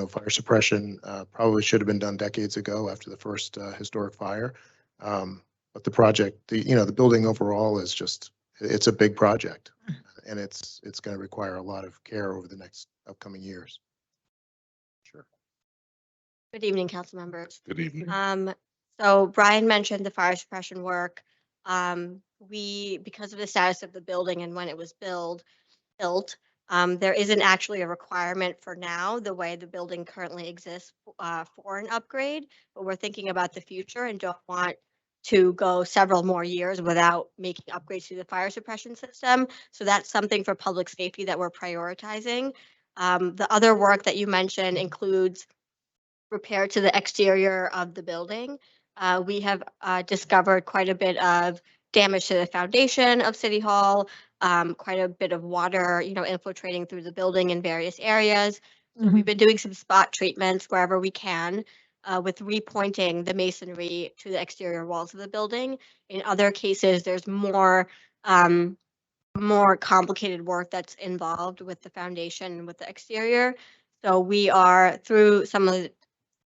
fire suppression probably should have been done decades ago after the first historic fire. But the project, the building overall is just, it's a big project, and it's going to require a lot of care over the next upcoming years. Sure. Good evening, council members. Good evening. So Brian mentioned the fire suppression work. Because of the status of the building and when it was built, there isn't actually a requirement for now, the way the building currently exists, for an upgrade, but we're thinking about the future and don't want to go several more years without making upgrades to the fire suppression system. So that's something for public safety that we're prioritizing. The other work that you mentioned includes repair to the exterior of the building. We have discovered quite a bit of damage to the foundation of City Hall, quite a bit of water, infiltrating through the building in various areas. So we've been doing some spot treatments wherever we can, with repointing the masonry to the exterior walls of the building. In other cases, there's more complicated work that's involved with the foundation and with the exterior. So we are, through some of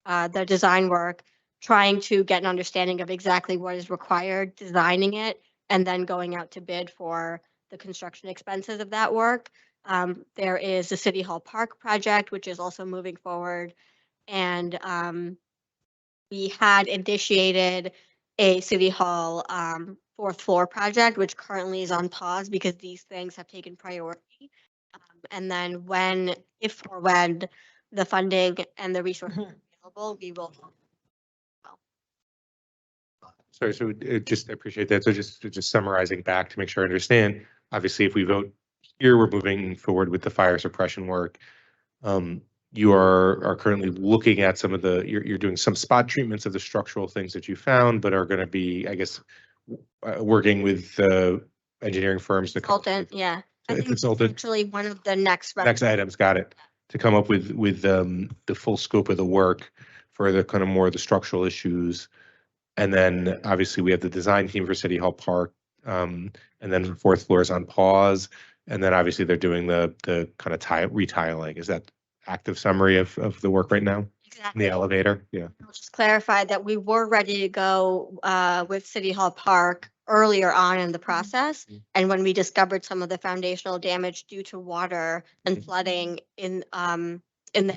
the design work, trying to get an understanding of exactly what is required, designing it, and then going out to bid for the construction expenses of that work. There is the City Hall Park project, which is also moving forward. And we had initiated a City Hall 4th floor project, which currently is on pause because these things have taken priority. And then if or when the funding and the resources are available, we will. Sorry, so I appreciate that. So just summarizing back to make sure I understand, obviously, if we vote here, we're moving forward with the fire suppression work. You are currently looking at some of you're doing some spot treatments of the structural things that you found, but are going to be, I guess, working with engineering firms to Consultant, yeah. I think it's consultant. actually one of the next Items, got it. To come up with the full scope of the work for the kind of more of the structural issues. And then obviously we have the design team for City Hall Park, and then the 4th floor is on pause. And then obviously they're doing the kind of retiling. Is that active summary of the work right now? Exactly. In the elevator? Yeah. I'll just clarify that we were ready to go with City Hall Park earlier on in the process. And when we discovered some of the foundational damage due to water and flooding in the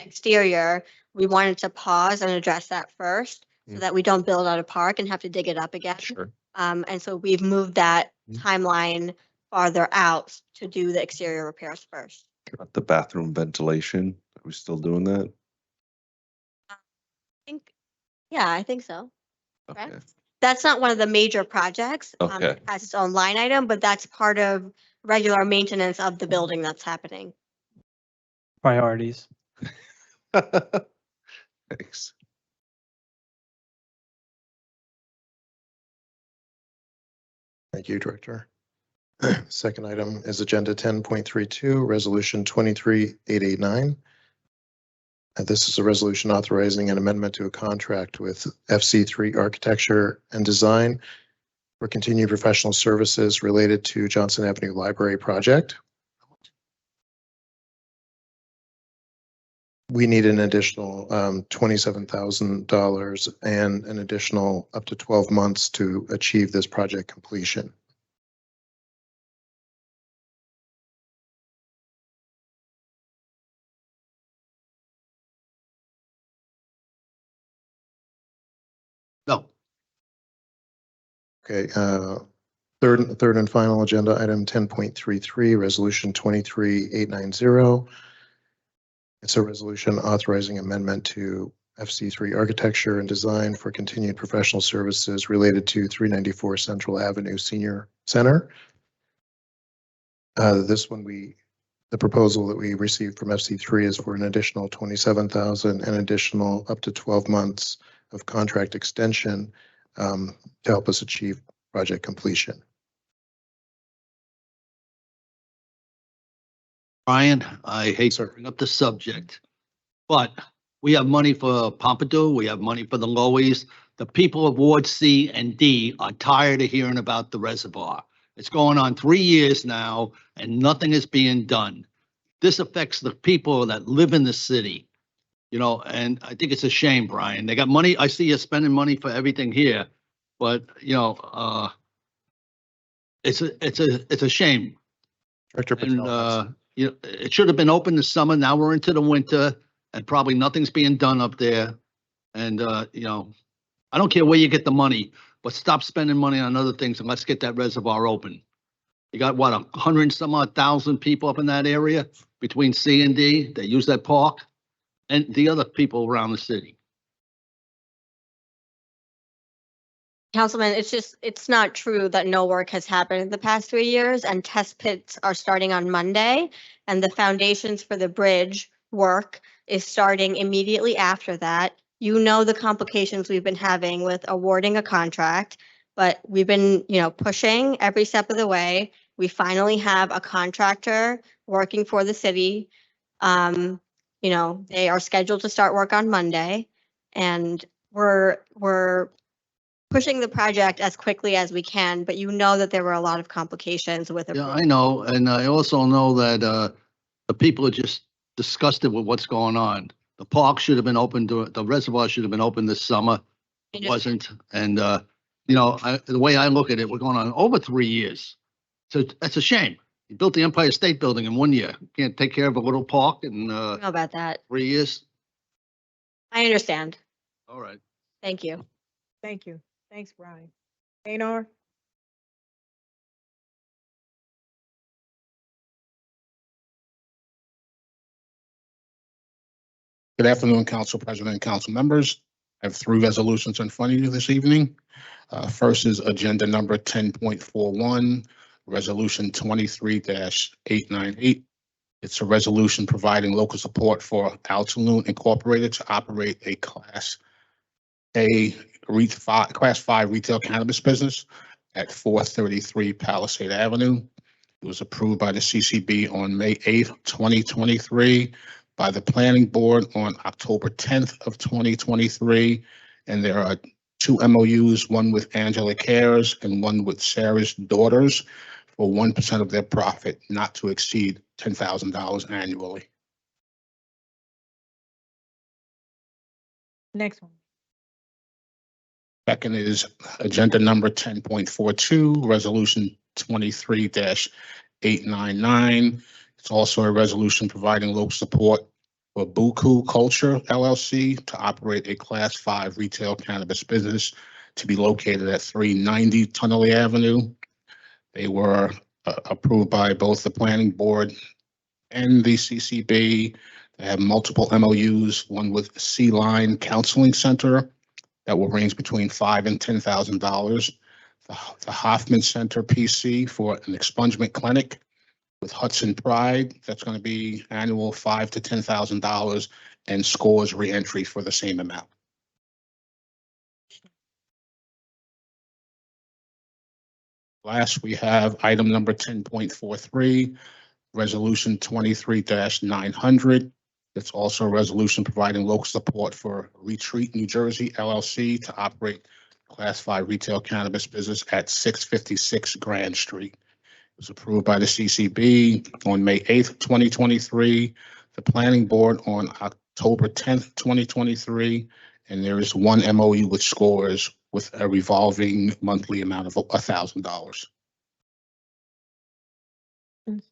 exterior, we wanted to pause and address that first so that we don't build out a park and have to dig it up again. Sure. And so we've moved that timeline farther out to do the exterior repairs first. The bathroom ventilation, are we still doing that? I think so. Okay. That's not one of the major projects. Okay. It has its own line item, but that's part of regular maintenance of the building that's happening. Priorities. Thanks. Thank you, Director. Second item is Agenda 10.32, Resolution 23889. This is a resolution authorizing an amendment to a contract with FC3 Architecture and Design for continued professional services related to Johnson Avenue Library project. We need an additional $27,000 and an additional up to 12 months to achieve this project completion. Okay, third and final agenda item 10.33, resolution 23890. It's a resolution authorizing amendment to FC3 architecture and design for continued professional services related to 394 Central Avenue Senior Center. This one, the proposal that we received from FC3 is for an additional 27,000 and additional up to 12 months of contract extension to help us achieve project completion. Brian, I hate to bring up the subject, but we have money for Pompadour, we have money for the Lowies. The people of Ward C and D are tired of hearing about the reservoir. It's going on 3 years now and nothing is being done. This affects the people that live in the city, you know, and I think it's a shame, Brian. They got money. I see you spending money for everything here, but you know, it's a shame. Director Patel. And, you know, it should have been open this summer. Now we're into the winter and probably nothing's being done up there. And, you know, I don't care where you get the money, but stop spending money on other things and let's get that reservoir open. You got what, 100 and some odd thousand people up in that area between C and D that use that park and the other people around the city. Councilman, it's not true that no work has happened in the past 3 years, and test pits are starting on Monday, and the foundations for the bridge work is starting immediately after that. You know the complications we've been having with awarding a contract, but we've been, you know, pushing every step of the way. We finally have a contractor working for the city. You know, they are scheduled to start work on Monday, and we're pushing the project as quickly as we can, but you know that there were a lot of complications with it. Yeah, I know. And I also know that the people are just disgusted with what's going on. The park should have been open, the reservoir should have been open this summer. It wasn't. And, you know, the way I look at it, we're going on over 3 years. So that's a shame. You built the Empire State Building in 1 year. You can't take care of a little park in I know about that. 3 years. I understand. All right. Thank you. Thank you. Thanks, Brian. Aynor? Good afternoon, Council President and council members. I have 3 resolutions in front of you this evening. First is agenda number 10.41, resolution 23-898. It's a resolution providing local support for Altaloon Incorporated to operate a Class 5 retail cannabis business at 433 Palisade Avenue. It was approved by the CCB on May 8th, 2023, by the Planning Board on October 10th of 2023, and there are 2 MOUs, one with Angela Cares and one with Sarah's Daughters, for 1% of their profit, not to exceed $10,000 annually. Next one. Second is agenda number 10.42, resolution 23-899. It's also a resolution providing local support for Buku Culture LLC to operate a Class 5 retail cannabis business to be located at 390 Tunnelly Avenue. They were approved by both the Planning Board and the CCB. They have multiple MOUs, one with Sea Line Counseling Center that will range between $5,000 and $10,000. The Hoffman Center PC for an expungement clinic with Hudson Pride. That's going to be annual $5,000 to $10,000, and Scores reentry for the same amount. Last, we have item number 10.43, resolution 23-900. It's also a resolution providing local support for Retreat New Jersey LLC to operate Class 5 retail cannabis business at 656 Grand Street. It was approved by the CCB on May 8th, 2023, the Planning Board on October 10th, 2023, and there is 1 MOU with Scores with a revolving monthly amount of $1,000. Thank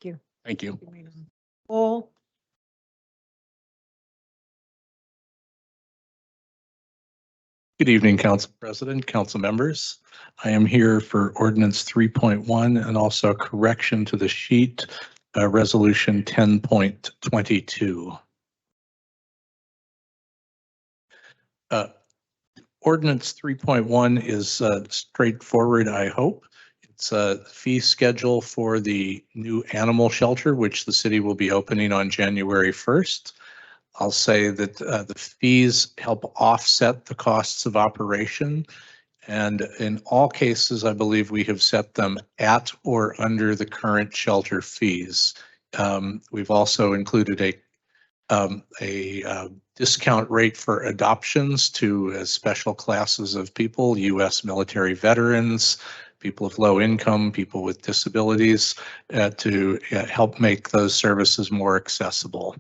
you. Thank you. Paul? Good evening, Council President, council members. I am here for ordinance 3.1 and also a correction to the sheet, resolution 10.22. Ordinance 3.1 is straightforward, I hope. It's a fee schedule for the new animal shelter, which the city will be opening on January 1st. I'll say that the fees help offset the costs of operation. And in all cases, I believe we have set them at or under the current shelter fees. We've also included a discount rate for adoptions to special classes of people, U.S. military veterans, people of low income, people with disabilities, to help make those services more accessible.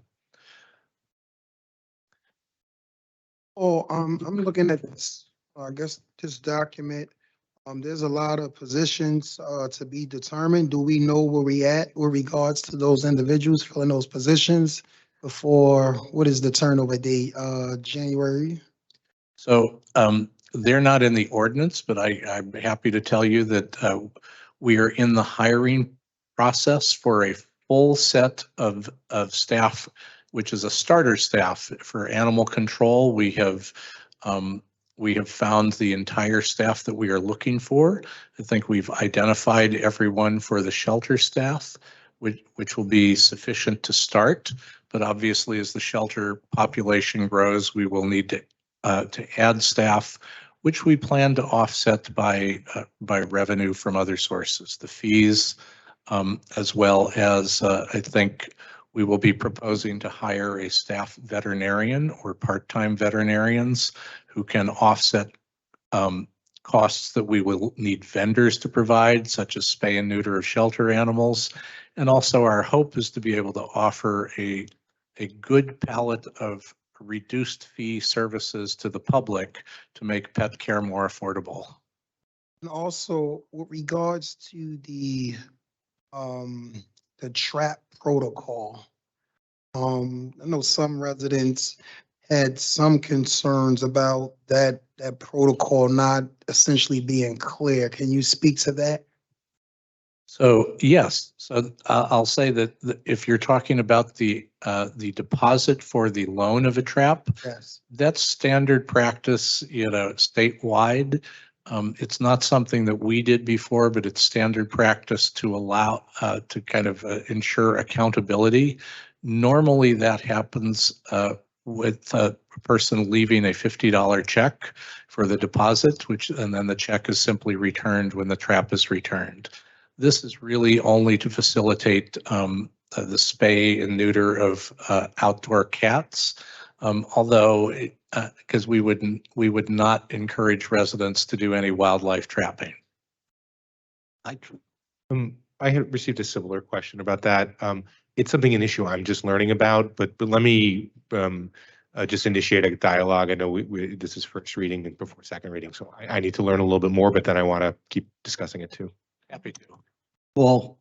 Oh, I'm looking at this, I guess this document. There's a lot of positions to be determined. Do we know where we at with regards to those individuals filling those positions before, what is the turnover date, January? So they're not in the ordinance, but I'm happy to tell you that we are in the hiring process for a full set of staff, which is a starter staff for animal control. We have found the entire staff that we are looking for. I think we've identified everyone for the shelter staff, which will be sufficient to start. But obviously, as the shelter population grows, we will need to add staff, which we plan to offset by revenue from other sources, the fees, as well as I think we will be proposing to hire a staff veterinarian or part-time veterinarians who can offset costs that we will need vendors to provide, such as spay and neuter of shelter animals. And also our hope is to be able to offer a good palette of reduced fee services to the public to make pet care more affordable. And also with regards to the trap protocol. I know some residents had some concerns about that protocol not essentially being clear. Can you speak to that? So yes, so I'll say that if you're talking about the deposit for the loan of a trap, yes, that's standard practice, statewide. It's not something that we did before, but it's standard practice to allow to kind of ensure accountability. Normally, that happens with a person leaving a $50 check for the deposit, and then the check is simply returned when the trap is returned. This is really only to facilitate the spay and neuter of outdoor cats, although because we would not encourage residents to do any wildlife trapping. I had received a similar question about that. It's an issue I'm just learning about, but let me just initiate a dialogue. I know this is first reading and before second reading, so I need to learn a little bit more, but then I want to keep discussing it too. Happy to. Well,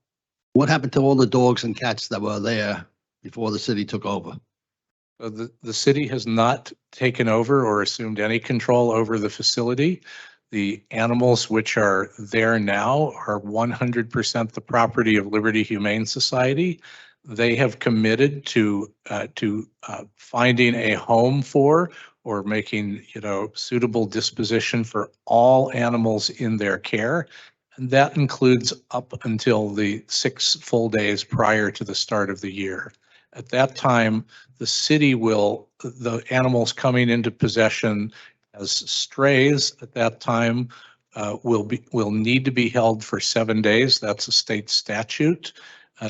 what happened to all the dogs and cats that were there before the city took over? The city has not taken over or assumed any control over the facility. The animals which are there now are 100% the property of Liberty Humane Society. They have committed to finding a home for or making suitable disposition for all animals in their care. And that includes up until the 6 full days prior to the start of the year. At that time, the city the animals coming into possession as strays at that time will need to be held for 7 days. That's a state statute.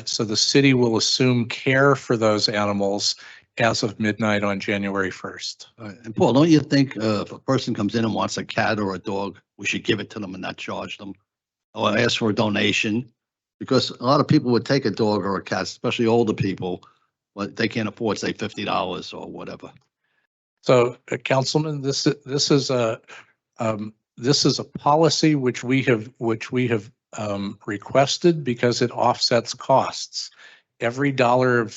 So the city will assume care for those animals as of midnight on January 1st. And Paul, don't you think if a person comes in and wants a cat or a dog, we should give it to them and not charge them or ask for a donation? Because a lot of people would take a dog or a cat, especially older people, but they can't afford, say, $50 or whatever. So, Councilman, this is a policy which we have requested because it offsets costs. every dollar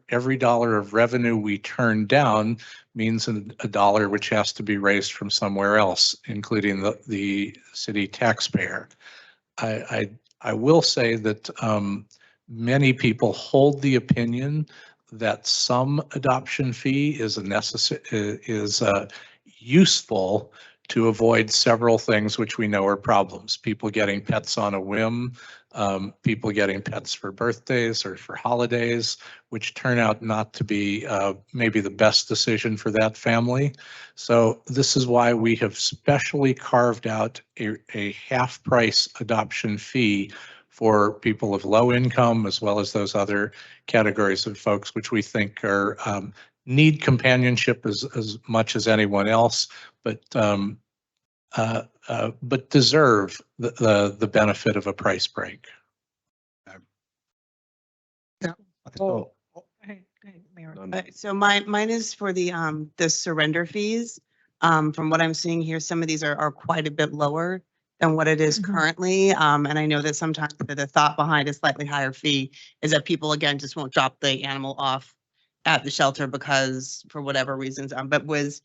every dollar of revenue we turn down means a dollar which has to be raised from somewhere else, including the city taxpayer. I will say that many people hold the opinion that some adoption fee is useful to avoid several things which we know are problems. People getting pets on a whim, people getting pets for birthdays or for holidays, which turn out not to be maybe the best decision for that family. So this is why we have specially carved out a half price adoption fee for people of low income, as well as those other categories of folks which we think are need companionship as much as anyone else, but deserve the benefit of a price break. Oh, So mine is for the surrender fees. From what I'm seeing here, some of these are quite a bit lower than what it is currently. And I know that sometimes the thought behind a slightly higher fee is that people, again, just won't drop the animal off at the shelter because for whatever reasons. But with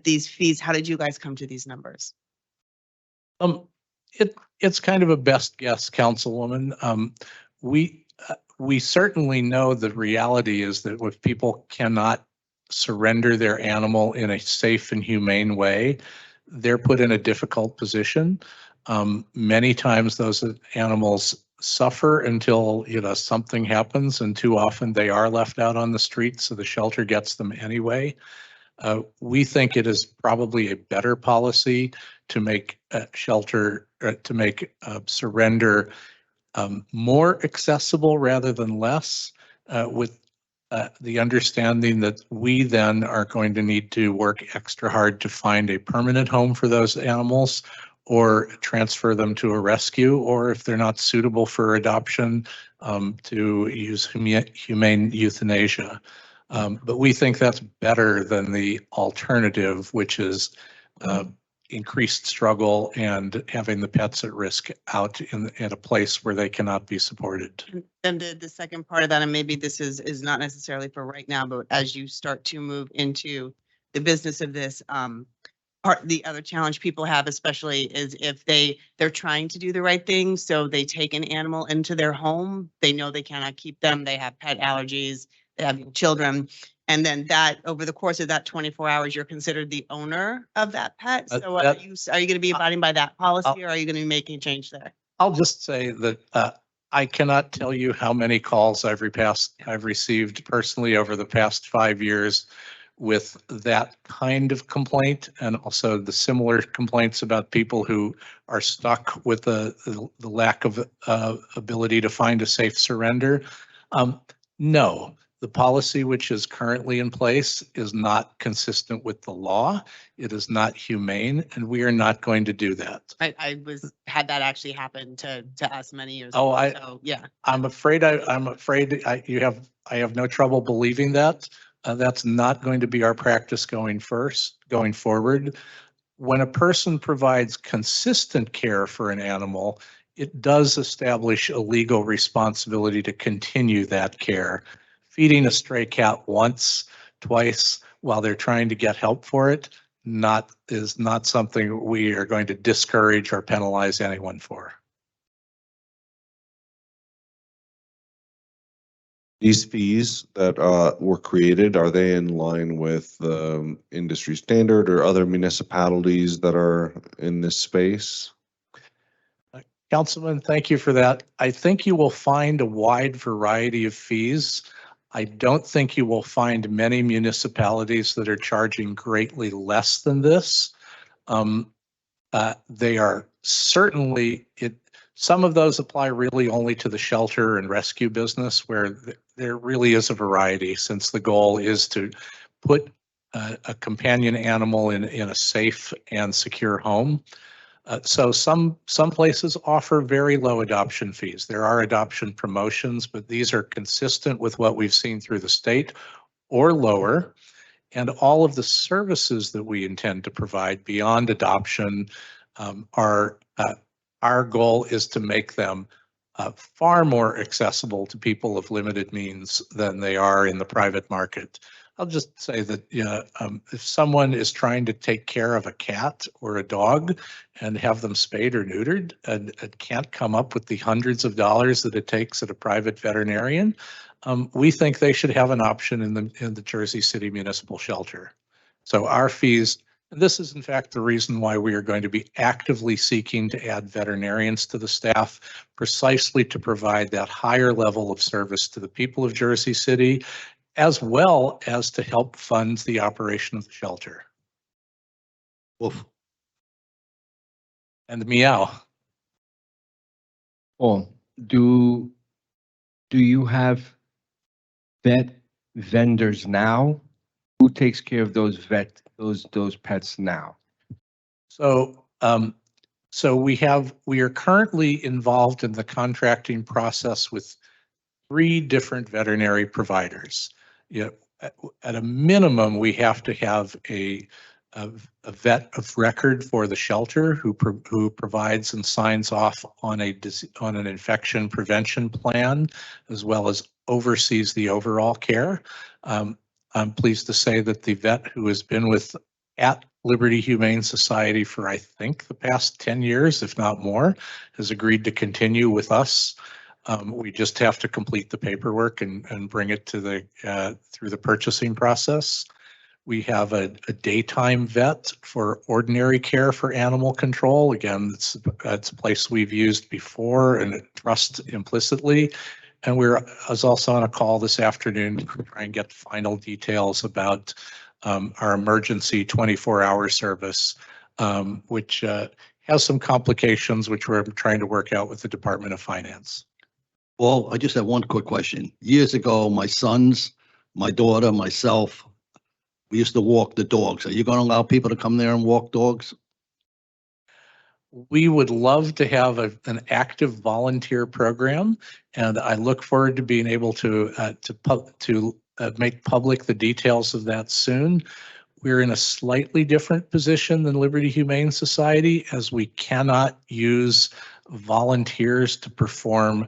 these fees, how did you guys come to these numbers? It's kind of a best guess, Councilwoman. We certainly know the reality is that if people cannot surrender their animal in a safe and humane way, they're put in a difficult position. Many times those animals suffer until something happens, and too often they are left out on the street, so the shelter gets them anyway. We think it is probably a better policy to make surrender more accessible rather than less, with the understanding that we then are going to need to work extra hard to find a permanent home for those animals or transfer them to a rescue, or if they're not suitable for adoption, to use humane euthanasia. But we think that's better than the alternative, which is increased struggle and having the pets at risk out in a place where they cannot be supported. And the second part of that, and maybe this is not necessarily for right now, but as you start to move into the business of this, the other challenge people have especially is if they're trying to do the right thing. So they take an animal into their home, they know they cannot keep them, they have pet allergies, they have children. And then that over the course of that 24 hours, you're considered the owner of that pet. So are you going to be abiding by that policy, or are you going to be making a change there? I'll just say that I cannot tell you how many calls I've received personally over the past 5 years with that kind of complaint, and also the similar complaints about people who are stuck with the lack of ability to find a safe surrender. No, the policy which is currently in place is not consistent with the law. It is not humane, and we are not going to do that. I had that actually happen to us many years Oh, ago. So, yeah. I'm afraid I have no trouble believing that. That's not going to be our practice going forward. When a person provides consistent care for an animal, it does establish a legal responsibility to continue that care. Feeding a stray cat once, twice, while they're trying to get help for it, is not something we are going to discourage or penalize anyone for. These fees that were created, are they in line with the industry standard or other municipalities that are in this space? Councilman, thank you for that. I think you will find a wide variety of fees. I don't think you will find many municipalities that are charging greatly less than this. They are certainly, some of those apply really only to the shelter and rescue business, where there really is a variety, since the goal is to put a companion animal in a safe and secure home. So some places offer very low adoption fees. There are adoption promotions, but these are consistent with what we've seen through the state or lower. And all of the services that we intend to provide beyond adoption our goal is to make them far more accessible to people of limited means than they are in the private market. I'll just say that if someone is trying to take care of a cat or a dog and have them spayed or neutered and can't come up with the hundreds of dollars that it takes at a private veterinarian, we think they should have an option in the Jersey City Municipal Shelter. So our fees, and this is in fact the reason why we are going to be actively seeking to add veterinarians to the staff, precisely to provide that higher level of service to the people of Jersey City, as well as to help fund the operation of the shelter. Woof. And the meow. Oh, do you have vet vendors now? Who takes care of those pets now? So we are currently involved in the contracting process with 3 different veterinary providers. At a minimum, we have to have a vet of record for the shelter who provides and signs off on an infection prevention plan, as well as oversees the overall care. I'm pleased to say that the vet who has been at Liberty Humane Society for, I think, the past 10 years, if not more, has agreed to continue with us. We just have to complete the paperwork and bring it to through the purchasing process. We have a daytime vet for ordinary care for animal control. Again, it's a place we've used before and trust implicitly. And I was also on a call this afternoon to try and get final details about our emergency 24-hour service, which has some complications, which we're trying to work out with the Department of Finance. Well, I just have one quick question. Years ago, my sons, my daughter, myself, we used to walk the dogs. Are you going to allow people to come there and walk dogs? We would love to have an active volunteer program, and I look forward to being able to make public the details of that soon. We're in a slightly different position than Liberty Humane Society, as we cannot use volunteers to perform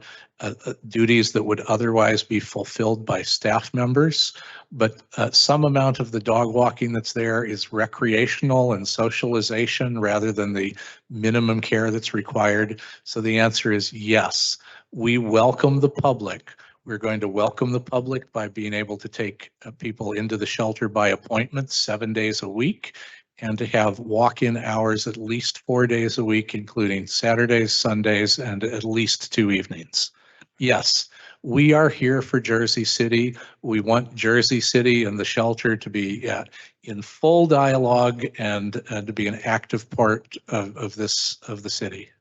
duties that would otherwise be fulfilled by staff members. But some amount of the dog walking that's there is recreational and socialization rather than the minimum care that's required. So the answer is yes. We welcome the public. We're going to welcome the public by being able to take people into the shelter by appointment 7 days a week, and to have walk-in hours at least 4 days a week, including Saturdays, Sundays, and at least 2 evenings. Yes, we are here for Jersey City. We want Jersey City and the shelter to be in full dialogue and to be an active part of the city.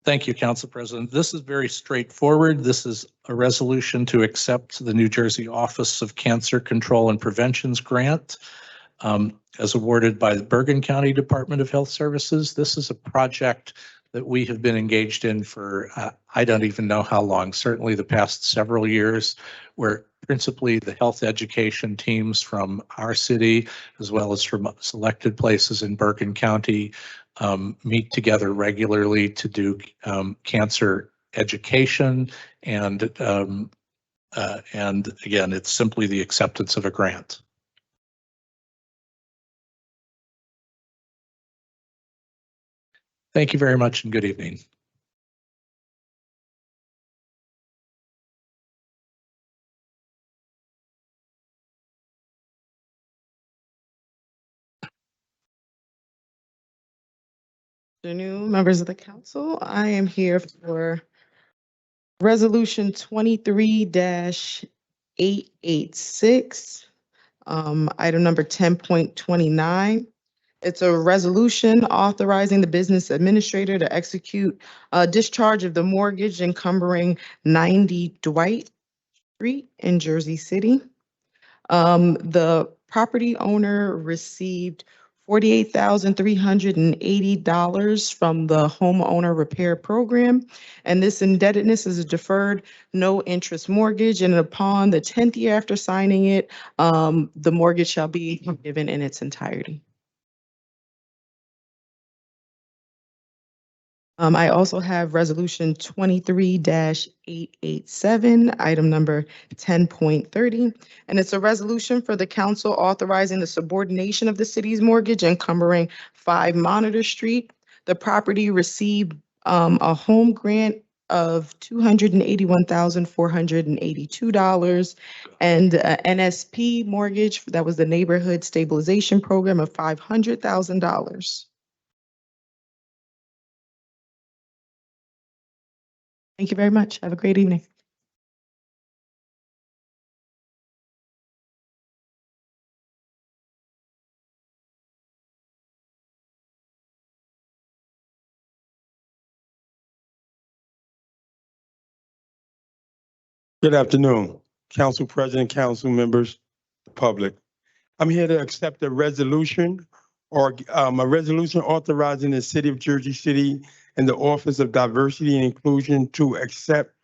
Thank you, Council President. This is very straightforward. This is a resolution to accept the New Jersey Office of Cancer Control and Prevention's grant as awarded by the Bergen County Department of Health Services. This is a project that we have been engaged in for, I don't even know how long, certainly the past several years, where principally the health education teams from our city, as well as from selected places in Bergen County, meet together regularly to do cancer education, and again, it's simply the acceptance of a grant. Thank you very much and good evening. Afternoon, members of the council. I am here for resolution 23-886, item number 10.29. It's a resolution authorizing the business administrator to execute a discharge of the mortgage encumbering 90 Dwight Street in Jersey City. The property owner received $48,380 from the homeowner repair program. And this indebtedness is a deferred no interest mortgage. And upon the 10th year after signing it, the mortgage shall be forgiven in its entirety. I also have resolution 23-887, item number 10.30. And it's a resolution for the council authorizing the subordination of the city's mortgage encumbering 5 Monitor Street. The property received a home grant of $281,482 and NSP mortgage, that was the Neighborhood Stabilization Program, of $500,000. Thank you very much. Have a great evening. Good afternoon, Council President, council members, the public. I'm here to accept a resolution authorizing the City of Jersey City and the Office of Diversity and Inclusion to accept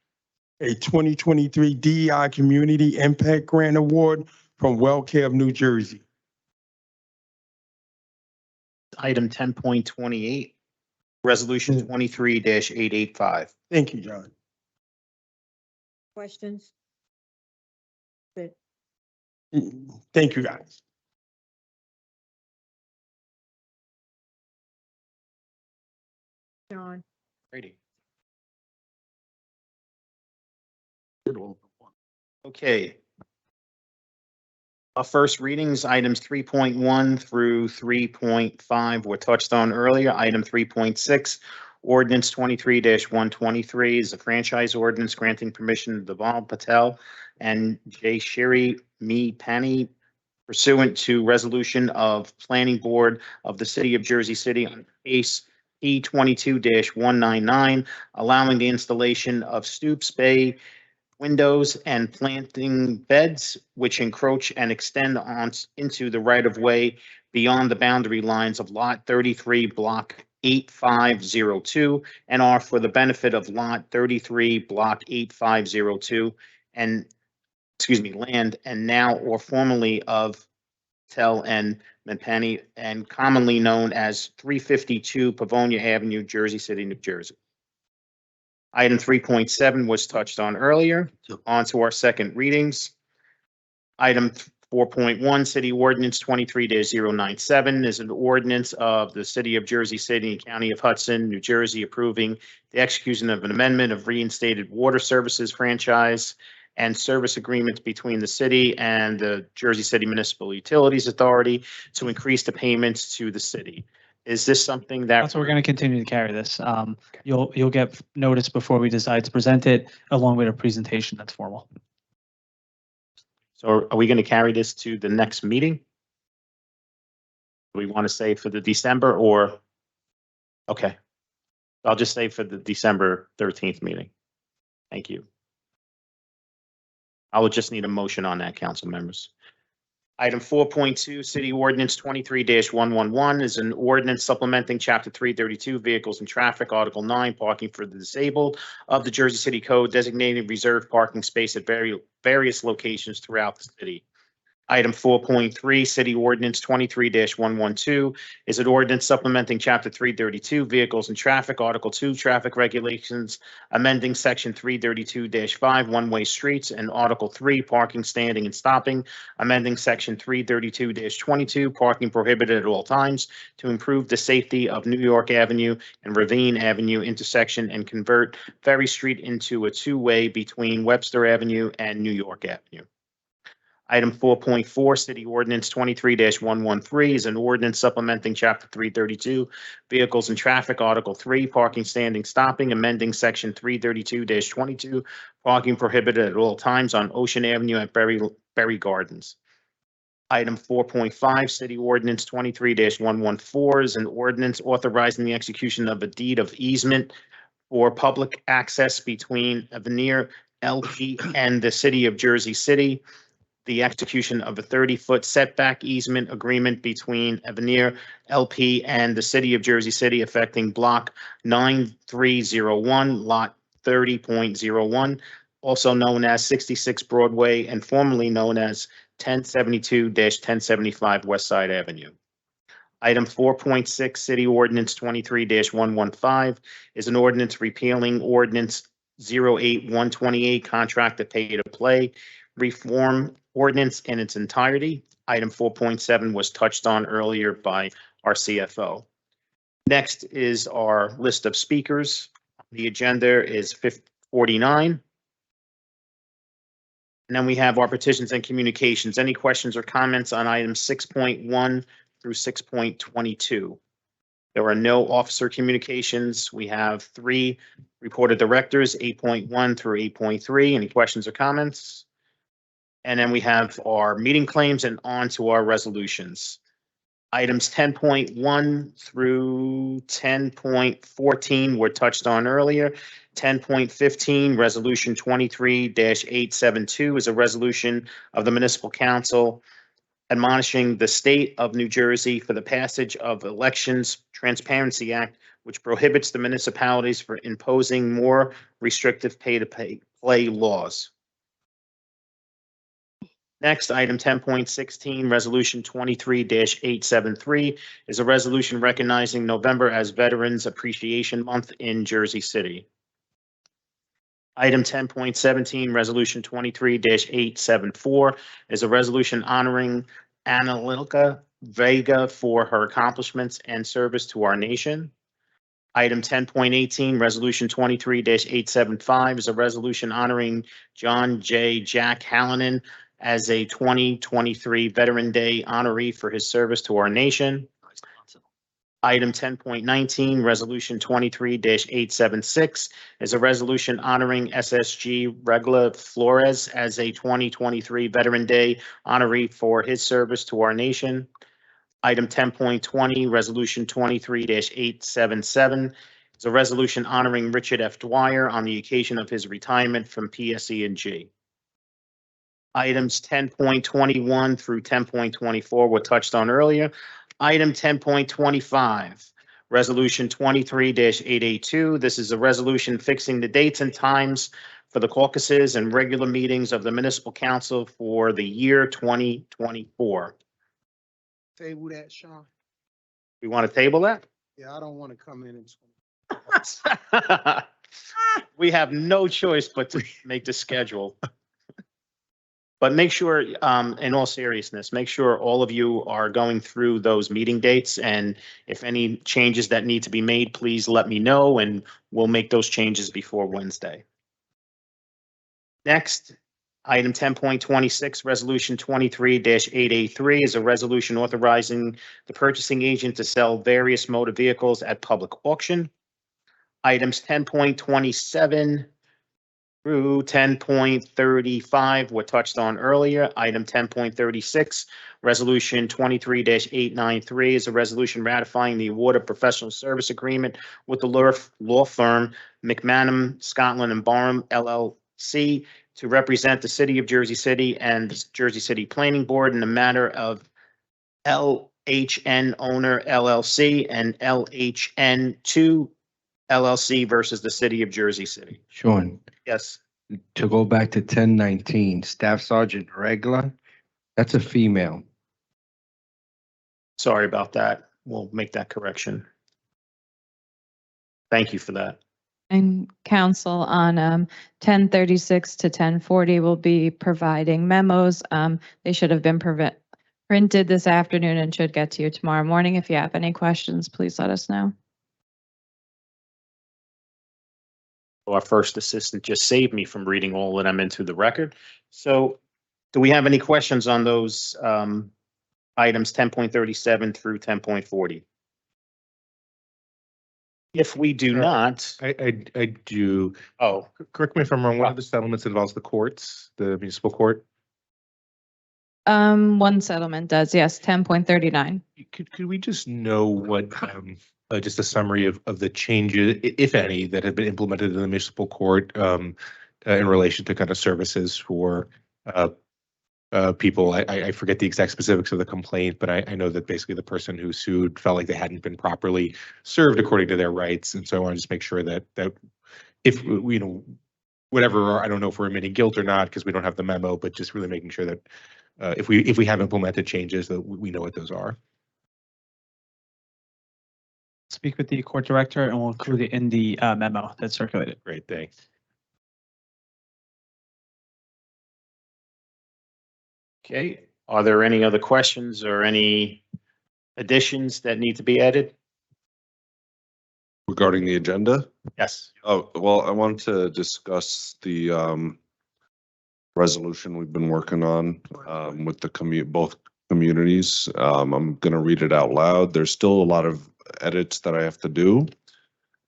a 2023 DEI Community Impact Grant Award from WellCare of New Jersey. Item 10.28, Resolution 23-885. Thank you, John. Questions? Good. Thank you, guys. John? Ready. Okay. Our first readings, items 3.1 through 3.5 were touched on earlier. Item 3.6, ordinance 23-123 is a franchise ordinance granting permission to Deval Patel and Jay Shiri Me Pani pursuant to resolution of Planning Board of the City of Jersey City on case E22-199, allowing the installation of stoops, bay windows, and planting beds which encroach and extend on into the right-of-way beyond the boundary lines of Lot 33, Block 8502, and are for the benefit of Lot 33, Block 8502, and, land, and now or formerly of Tel and Manpani, and commonly known as 352 Pavonia Avenue, Jersey City, New Jersey. Item 3.7 was touched on earlier. On to our second readings. Item 4.1, City Ordinance 23-097 is an ordinance of the City of Jersey City and County of Hudson, New Jersey, approving the execution of an amendment of reinstated water services franchise and service agreements between the city and the Jersey City Municipal Utilities Authority to increase the payments to the city. Is this something that? That's what we're going to continue to carry this. You'll get notice before we decide to present it, along with a presentation that's formal. So are we going to carry this to the next meeting? Do we want to say for the December or? Okay. I'll just say for the December 13th meeting. Thank you. I will just need a motion on that, council members. Item 4.2, City Ordinance 23-111 is an ordinance supplementing Chapter 332, Vehicles and Traffic, Article 9, Parking for the Disabled of the Jersey City Code, designating reserved parking space at various locations throughout the city. Item 4.3, City Ordinance 23-112 is an ordinance supplementing Chapter 332, Vehicles and Traffic, Article 2, Traffic Regulations, amending Section 332-5, One-Way Streets, and Article 3, Parking, Standing, and Stopping, amending Section 332-22, Parking Prohibited at All Times, to improve the safety of New York Avenue and Ravine Avenue intersection and convert Ferry Street into a two-way between Webster Avenue and New York Avenue. Item 4.4, City Ordinance 23-113 is an ordinance supplementing Chapter 332, Vehicles and Traffic, Article 3, Parking, Standing, Stopping, amending Section 332-22, Parking Prohibited at All Times on Ocean Avenue at Berry Gardens. Item 4.5, City Ordinance 23-114 is an ordinance authorizing the execution of a deed of easement for public access between Avenir LP and the City of Jersey City, the execution of a 30-foot setback easement agreement between Avenir LP and the City of Jersey City affecting Block 9301, Lot 30.01, also known as 66 Broadway and formerly known as 1072-1075 West Side Avenue. Item 4.6, City Ordinance 23-115 is an ordinance repealing Ordinance 08128, Contract to Pay to Play Reform Ordinance in its entirety. Item 4.7 was touched on earlier by our CFO. Next is our list of speakers. The agenda is 49. And then we have our petitions and communications. Any questions or comments on items 6.1 through 6.22? There are no officer communications. We have 3 reported directors, 8.1 through 8.3. Any questions or comments? And then we have our meeting claims and on to our resolutions. Items 10.1 through 10.14 were touched on earlier. 10.15, Resolution 23-872 is a resolution of the Municipal Council admonishing the state of New Jersey for the passage of Elections Transparency Act, which prohibits the municipalities from imposing more restrictive pay-to-play laws. Next, item 10.16, Resolution 23-873 is a resolution recognizing November as Veterans Appreciation Month in Jersey City. Item 10.17, Resolution 23-874 is a resolution honoring Analytica Vega for her accomplishments and service to our nation. Item 10.18, Resolution 23-875 is a resolution honoring John J. Jack Hallinan as a 2023 Veteran Day honoree for his service to our nation. Item 10.19, Resolution 23-876 is a resolution honoring SSG Regla Flores as a 2023 Veteran Day honoree for his service to our nation. Item 10.20, Resolution 23-877 is a resolution honoring Richard F. Dwyer on the occasion of his retirement from PSE&G. Items 10.21 through 10.24 were touched on earlier. Item 10.25, Resolution 23-882. This is a resolution fixing the dates and times for the caucuses and regular meetings of the Municipal Council for the year 2024. Table that, Sean. We want to table that? Yeah, I don't want to come in and. We have no choice but to make the schedule. But make sure, in all seriousness, make sure all of you are going through those meeting dates. And if any changes that need to be made, please let me know and we'll make those changes before Wednesday. Next, item 10.26, Resolution 23-883 is a resolution authorizing the purchasing agent to sell various motor vehicles at public auction. Items 10.27 through 10.35 were touched on earlier. Item 10.36, Resolution 23-893 is a resolution ratifying the award of professional service agreement with the law firm McManum, Scotland and Barham LLC to represent the City of Jersey City and the Jersey City Planning Board in the matter of LHN Owner LLC and LHN2 LLC versus the City of Jersey City. Sean, Yes. to go back to 1019, Staff Sergeant Regla, that's a female. Sorry about that. We'll make that correction. Thank you for that. And council on 1036 to 1040 will be providing memos. They should have been printed this afternoon and should get to you tomorrow morning. If you have any questions, please let us know. Our first assistant just saved me from reading all of them into the record. So do we have any questions on those items 10.37 through 10.40? If we do not. I do. Oh, correct me if I'm wrong. One of the settlements involves the courts, the municipal court. One settlement does, yes, 10.39. Could we just know what, just a summary of the changes, if any, that have been implemented in the municipal court in relation to kind of services for people? I forget the exact specifics of the complaint, but I know that basically the person who sued felt like they hadn't been properly served according to their rights. And so I want to just make sure that if, you know, whatever, I don't know if we're admitting guilt or not because we don't have the memo, but just really making sure that if we have implemented changes that we know what those are. speak with the court director and we'll include it in the memo that's circulated. Great, thanks. Okay, are there any other questions or any additions that need to be added? Regarding the agenda? Yes. Oh, well, I want to discuss the resolution we've been working on with the both communities. I'm gonna read it out loud. There's still a lot of edits that I have to do.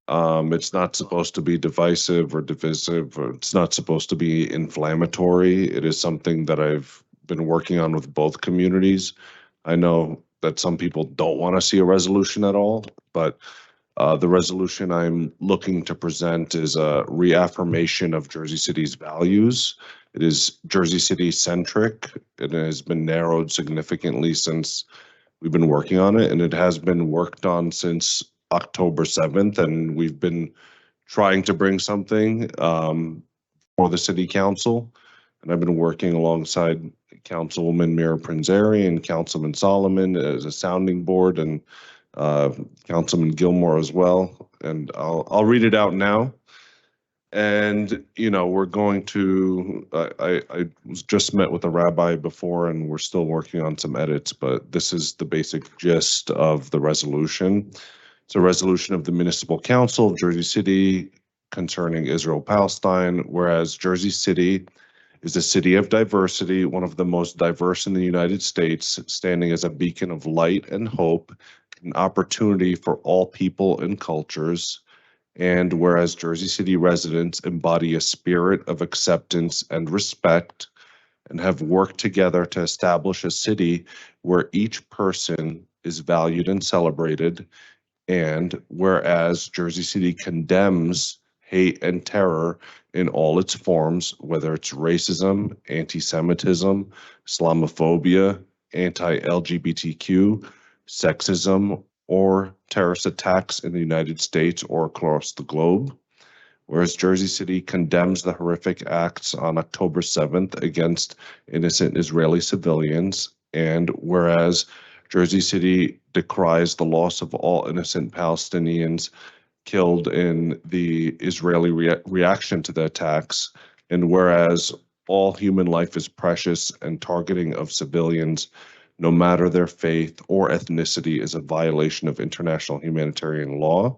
It's not supposed to be divisive or divisive, or it's not supposed to be inflammatory. It is something that I've been working on with both communities. I know that some people don't want to see a resolution at all, but the resolution I'm looking to present is a reaffirmation of Jersey City's values. It is Jersey City centric. It has been narrowed significantly since we've been working on it, and it has been worked on since October 7th, and we've been trying to bring something for the city council. And I've been working alongside Councilwoman Mira Prinzari and Councilman Solomon as a sounding board, and Councilman Gilmore as well. And I'll read it out now. And, you know, we're going to, I was just met with a rabbi before, and we're still working on some edits, but this is the basic gist of the resolution. It's a resolution of the Municipal Council of Jersey City concerning Israel-Palestine, whereas Jersey City is a city of diversity, one of the most diverse in the United States, standing as a beacon of light and hope, an opportunity for all people and cultures. And whereas Jersey City residents embody a spirit of acceptance and respect and have worked together to establish a city where each person is valued and celebrated. And whereas Jersey City condemns hate and terror in all its forms, whether it's racism, anti-Semitism, Islamophobia, anti-LGBTQ, sexism, or terrorist attacks in the United States or across the globe. Whereas Jersey City condemns the horrific acts on October 7th against innocent Israeli civilians, and whereas Jersey City decries the loss of all innocent Palestinians killed in the Israeli reaction to the attacks, and whereas all human life is precious and targeting of civilians, no matter their faith or ethnicity, is a violation of international humanitarian law.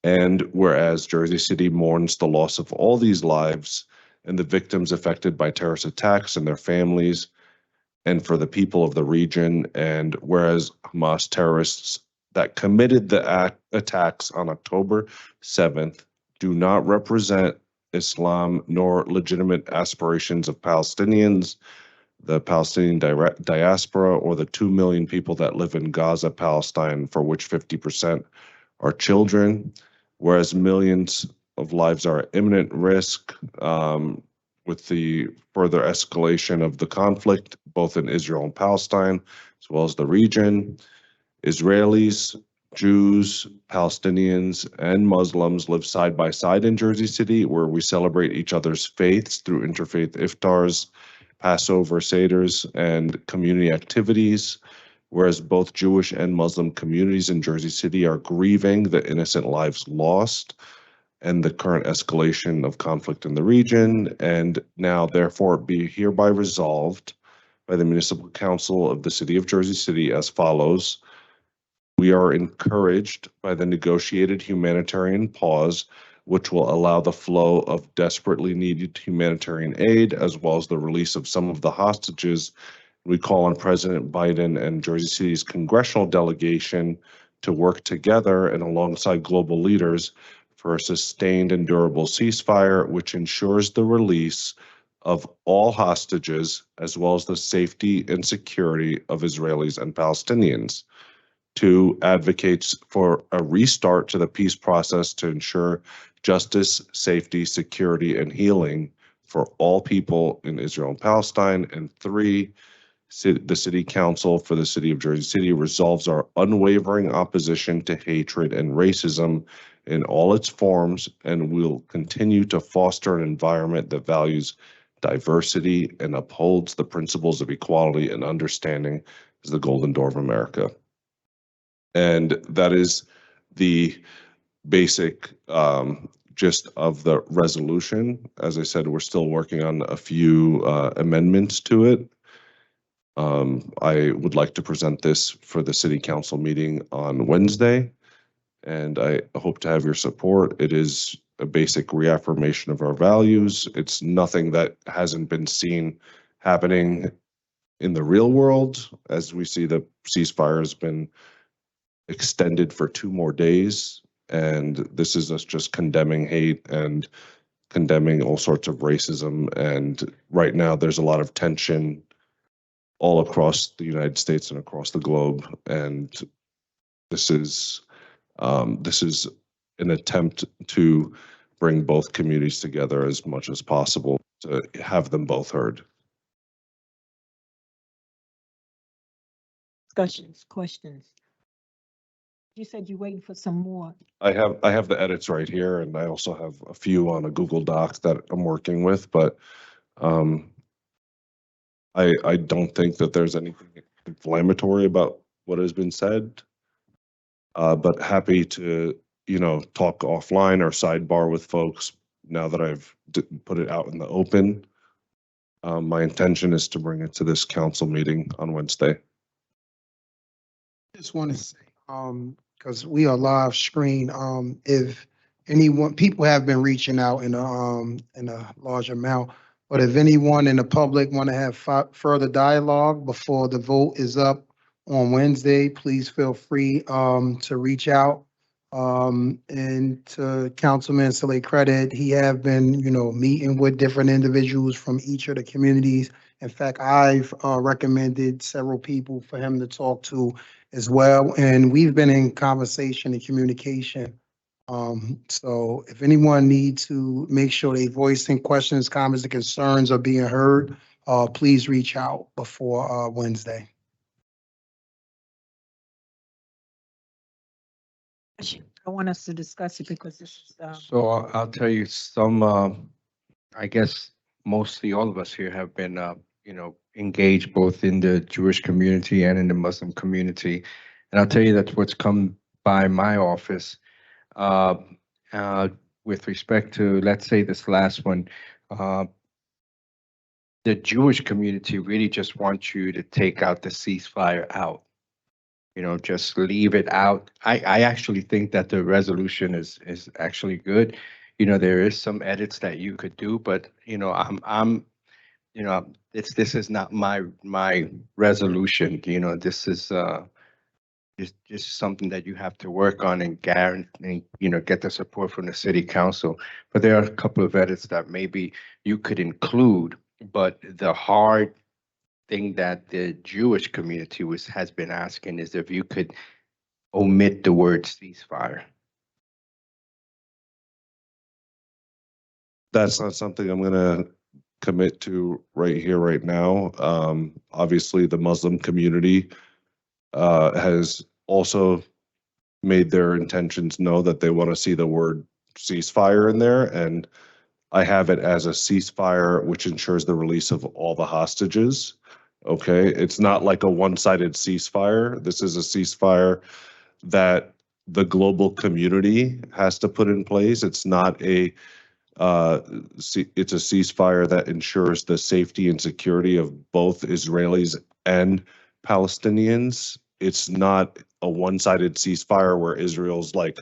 And whereas Jersey City mourns the loss of all these lives and the victims affected by terrorist attacks and their families, and for the people of the region, and whereas Hamas terrorists that committed the attacks on October 7th do not represent Islam nor legitimate aspirations of Palestinians, the Palestinian diaspora, or the 2 million people that live in Gaza, Palestine, for which 50% are children, whereas millions of lives are at imminent risk with the further escalation of the conflict, both in Israel and Palestine, as well as the region. Israelis, Jews, Palestinians, and Muslims live side by side in Jersey City, where we celebrate each other's faiths through interfaith iftars, Passover seders, and community activities, whereas both Jewish and Muslim communities in Jersey City are grieving the innocent lives lost and the current escalation of conflict in the region, and now therefore be hereby resolved by the Municipal Council of the City of Jersey City as follows. We are encouraged by the negotiated humanitarian pause, which will allow the flow of desperately needed humanitarian aid, as well as the release of some of the hostages. We call on President Biden and Jersey City's congressional delegation to work together and alongside global leaders for a sustained and durable ceasefire, which ensures the release of all hostages, as well as the safety and security of Israelis and Palestinians. 2, advocates for a restart to the peace process to ensure justice, safety, security, and healing for all people in Israel and Palestine. And 3, the City Council for the City of Jersey City resolves our unwavering opposition to hatred and racism in all its forms, and will continue to foster an environment that values diversity and upholds the principles of equality and understanding as the golden door of America. And that is the basic gist of the resolution. As I said, we're still working on a few amendments to it. I would like to present this for the city council meeting on Wednesday, and I hope to have your support. It is a basic reaffirmation of our values. It's nothing that hasn't been seen happening in the real world. As we see, the ceasefire has been extended for 2 more days, and this is us just condemning hate and condemning all sorts of racism. And right now there's a lot of tension all across the United States and across the globe, and this is an attempt to bring both communities together as much as possible to have them both heard. Discussions, questions? You said you're waiting for some more. I have the edits right here, and I also have a few on a Google Doc that I'm working with, but I don't think that there's anything inflammatory about what has been said. But happy to, talk offline or sidebar with folks now that I've put it out in the open. My intention is to bring it to this council meeting on Wednesday. Just want to say, because we are live screen, if anyone, people have been reaching out in a large amount, but if anyone in the public want to have further dialogue before the vote is up on Wednesday, please feel free to reach out. And to Councilman Saleh credit, he have been, meeting with different individuals from each of the communities. In fact, I've recommended several people for him to talk to as well, and we've been in conversation and communication. So if anyone needs to make sure they voicing questions, comments, and concerns are being heard, please reach out before Wednesday. I want us to discuss it because this is, So I'll tell you some, I guess mostly all of us here have been, engaged both in the Jewish community and in the Muslim community. And I'll tell you that's what's come by my office. With respect to, let's say this last one, the Jewish community really just wants you to take out the ceasefire out. Just leave it out. I actually think that the resolution is actually good. There is some edits that you could do, but this is not my resolution. This is just something that you have to work on and guarantee, get the support from the city council. But there are a couple of edits that maybe you could include, but the hard thing that the Jewish community has been asking is if you could omit the word ceasefire. That's not something I'm gonna commit to right here, right now. Obviously, the Muslim community has also made their intentions know that they want to see the word ceasefire in there, and I have it as a ceasefire which ensures the release of all the hostages. Okay, it's not like a one-sided ceasefire. This is a ceasefire that the global community has to put in place. It's not a it's a ceasefire that ensures the safety and security of both Israelis and Palestinians. It's not a one-sided ceasefire where Israel's like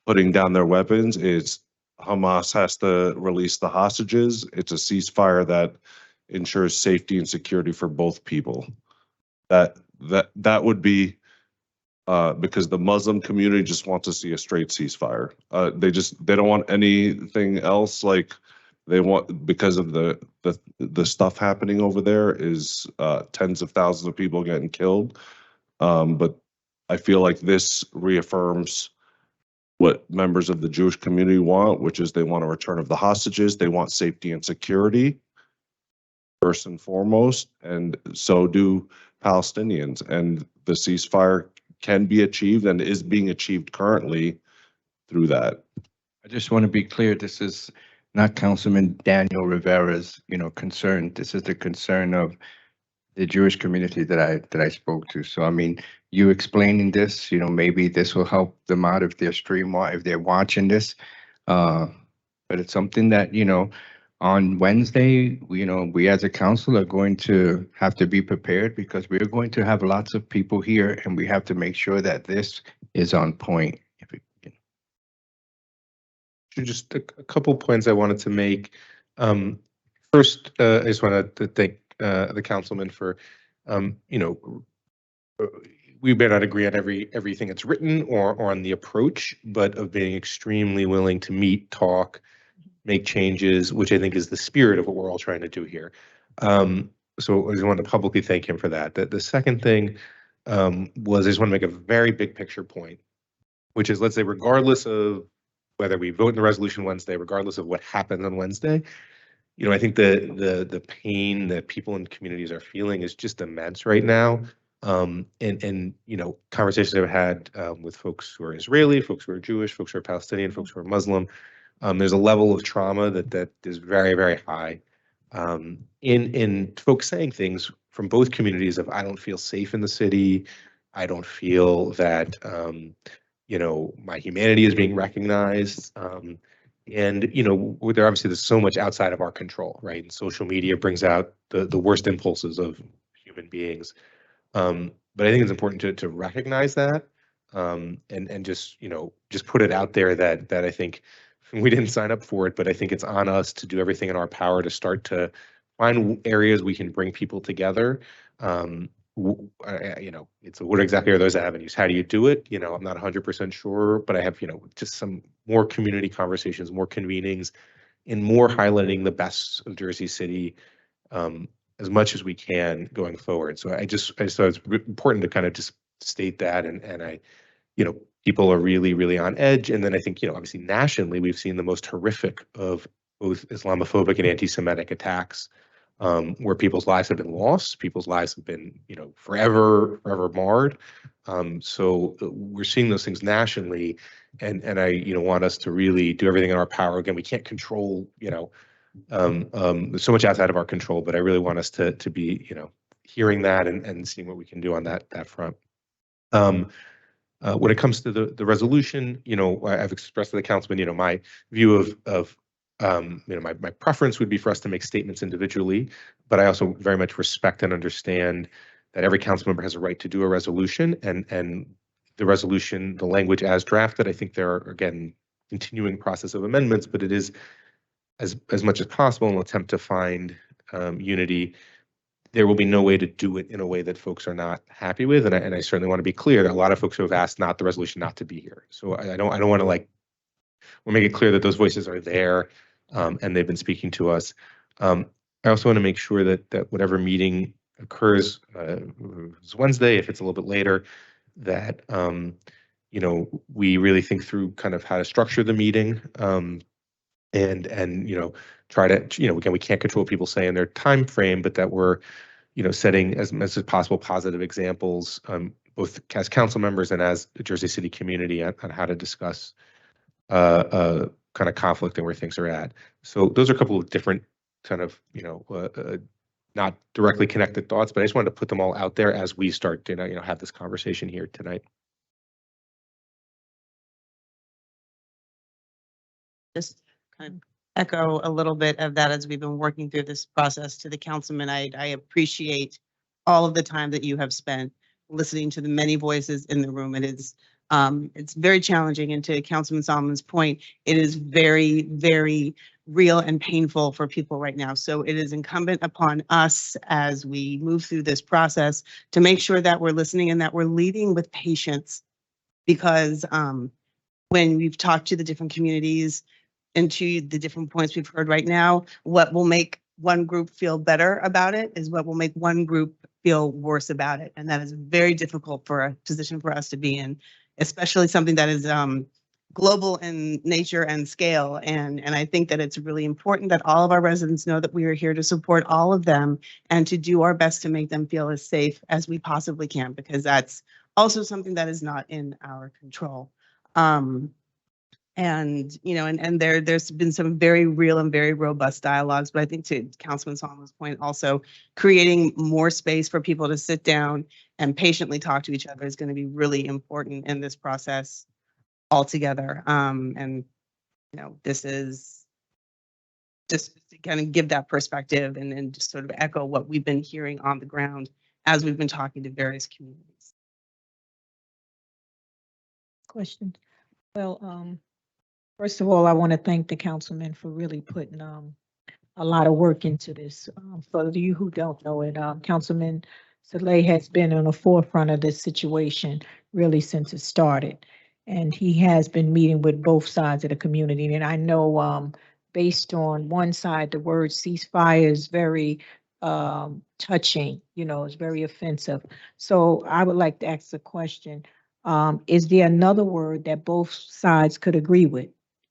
putting down their weapons. It's Hamas has to release the hostages. It's a ceasefire that ensures safety and security for both people. That would be because the Muslim community just wants to see a straight ceasefire. They don't want anything else. Like they want, because of the stuff happening over there is tens of thousands of people getting killed. But I feel like this reaffirms what members of the Jewish community want, which is they want a return of the hostages. They want safety and security first and foremost, and so do Palestinians. And the ceasefire can be achieved and is being achieved currently through that. I just want to be clear, this is not Councilman Daniel Rivera's, concern. This is the concern of the Jewish community that I spoke to. So I mean, you explaining this, maybe this will help them out if they're if they're watching this. But it's something that, on Wednesday, we as a council are going to have to be prepared because we're going to have lots of people here and we have to make sure that this is on point. Just a couple points I wanted to make. First, I just wanted to thank the councilman for, we may not agree on everything that's written or on the approach, but of being extremely willing to meet, talk, make changes, which I think is the spirit of what we're all trying to do here. So I just want to publicly thank him for that. The second thing was I just want to make a very big picture point, which is, let's say, regardless of whether we vote in the resolution Wednesday, regardless of what happened on Wednesday, I think the pain that people in communities are feeling is just immense right now. And conversations I've had with folks who are Israeli, folks who are Jewish, folks who are Palestinian, folks who are Muslim, there's a level of trauma that is very, very high. In folks saying things from both communities of, I don't feel safe in the city, I don't feel that my humanity is being recognized. And there obviously there's so much outside of our control, right? And social media brings out the worst impulses of human beings. But I think it's important to recognize that and just put it out there that I think we didn't sign up for it, but I think it's on us to do everything in our power to start to find areas we can bring people together. It's what exactly are those avenues? How do you do it? I'm not 100% sure, but I have, just some more community conversations, more convenings, and more highlighting the best of Jersey City as much as we can going forward. So I just thought it's important to kind of just state that, and I, people are really, really on edge. And then I think, obviously nationally, we've seen the most horrific of both Islamophobic and anti-Semitic attacks, where people's lives have been lost, people's lives have been, forever marred. So we're seeing those things nationally, and I, want us to really do everything in our power. Again, we can't control, there's so much outside of our control, but I really want us to be, hearing that and seeing what we can do on that front. When it comes to the resolution, I've expressed to the councilman, my view of my preference would be for us to make statements individually, but I also very much respect and understand that every council member has a right to do a resolution, and the resolution, the language as drafted, I think there are, again, continuing process of amendments, but it is as much as possible an attempt to find unity. There will be no way to do it in a way that folks are not happy with, and I certainly want to be clear that a lot of folks who have asked the resolution not to be here. So I don't want to we'll make it clear that those voices are there, and they've been speaking to us. I also want to make sure that whatever meeting occurs this Wednesday, if it's a little bit later, that we really think through kind of how to structure the meeting, and try to again, we can't control what people say in their time frame, but that we're setting as much as possible positive examples, both as council members and as the Jersey City community on how to discuss kind of conflict and where things are at. So those are a couple of different kind of not directly connected thoughts, but I just wanted to put them all out there as we start to have this conversation here tonight. Just kind of echo a little bit of that as we've been working through this process to the councilman. I appreciate all of the time that you have spent listening to the many voices in the room. It is it's very challenging, and to Councilman Solomon's point, it is very, very real and painful for people right now. So it is incumbent upon us as we move through this process to make sure that we're listening and that we're leading with patience, because when we've talked to the different communities and to the different points we've heard right now, what will make one group feel better about it is what will make one group feel worse about it. And that is very difficult for a position for us to be in, especially something that is global in nature and scale. And I think that it's really important that all of our residents know that we are here to support all of them and to do our best to make them feel as safe as we possibly can, because that's also something that is not in our control. And, you know, and there's been some very real and very robust dialogues, but I think to Councilman Solomon's point, also creating more space for people to sit down and patiently talk to each other is going to be really important in this process altogether. And, you know, this is just to kind of give that perspective and then just sort of echo what we've been hearing on the ground as we've been talking to various communities. Question. Well, first of all, I want to thank the councilman for really putting a lot of work into this. For you who don't know it, Councilman Saleh has been on the forefront of this situation really since it started. And he has been meeting with both sides of the community. And I know based on one side, the word ceasefire is very touching, you know, it's very offensive. So I would like to ask a question. Is there another word that both sides could agree with?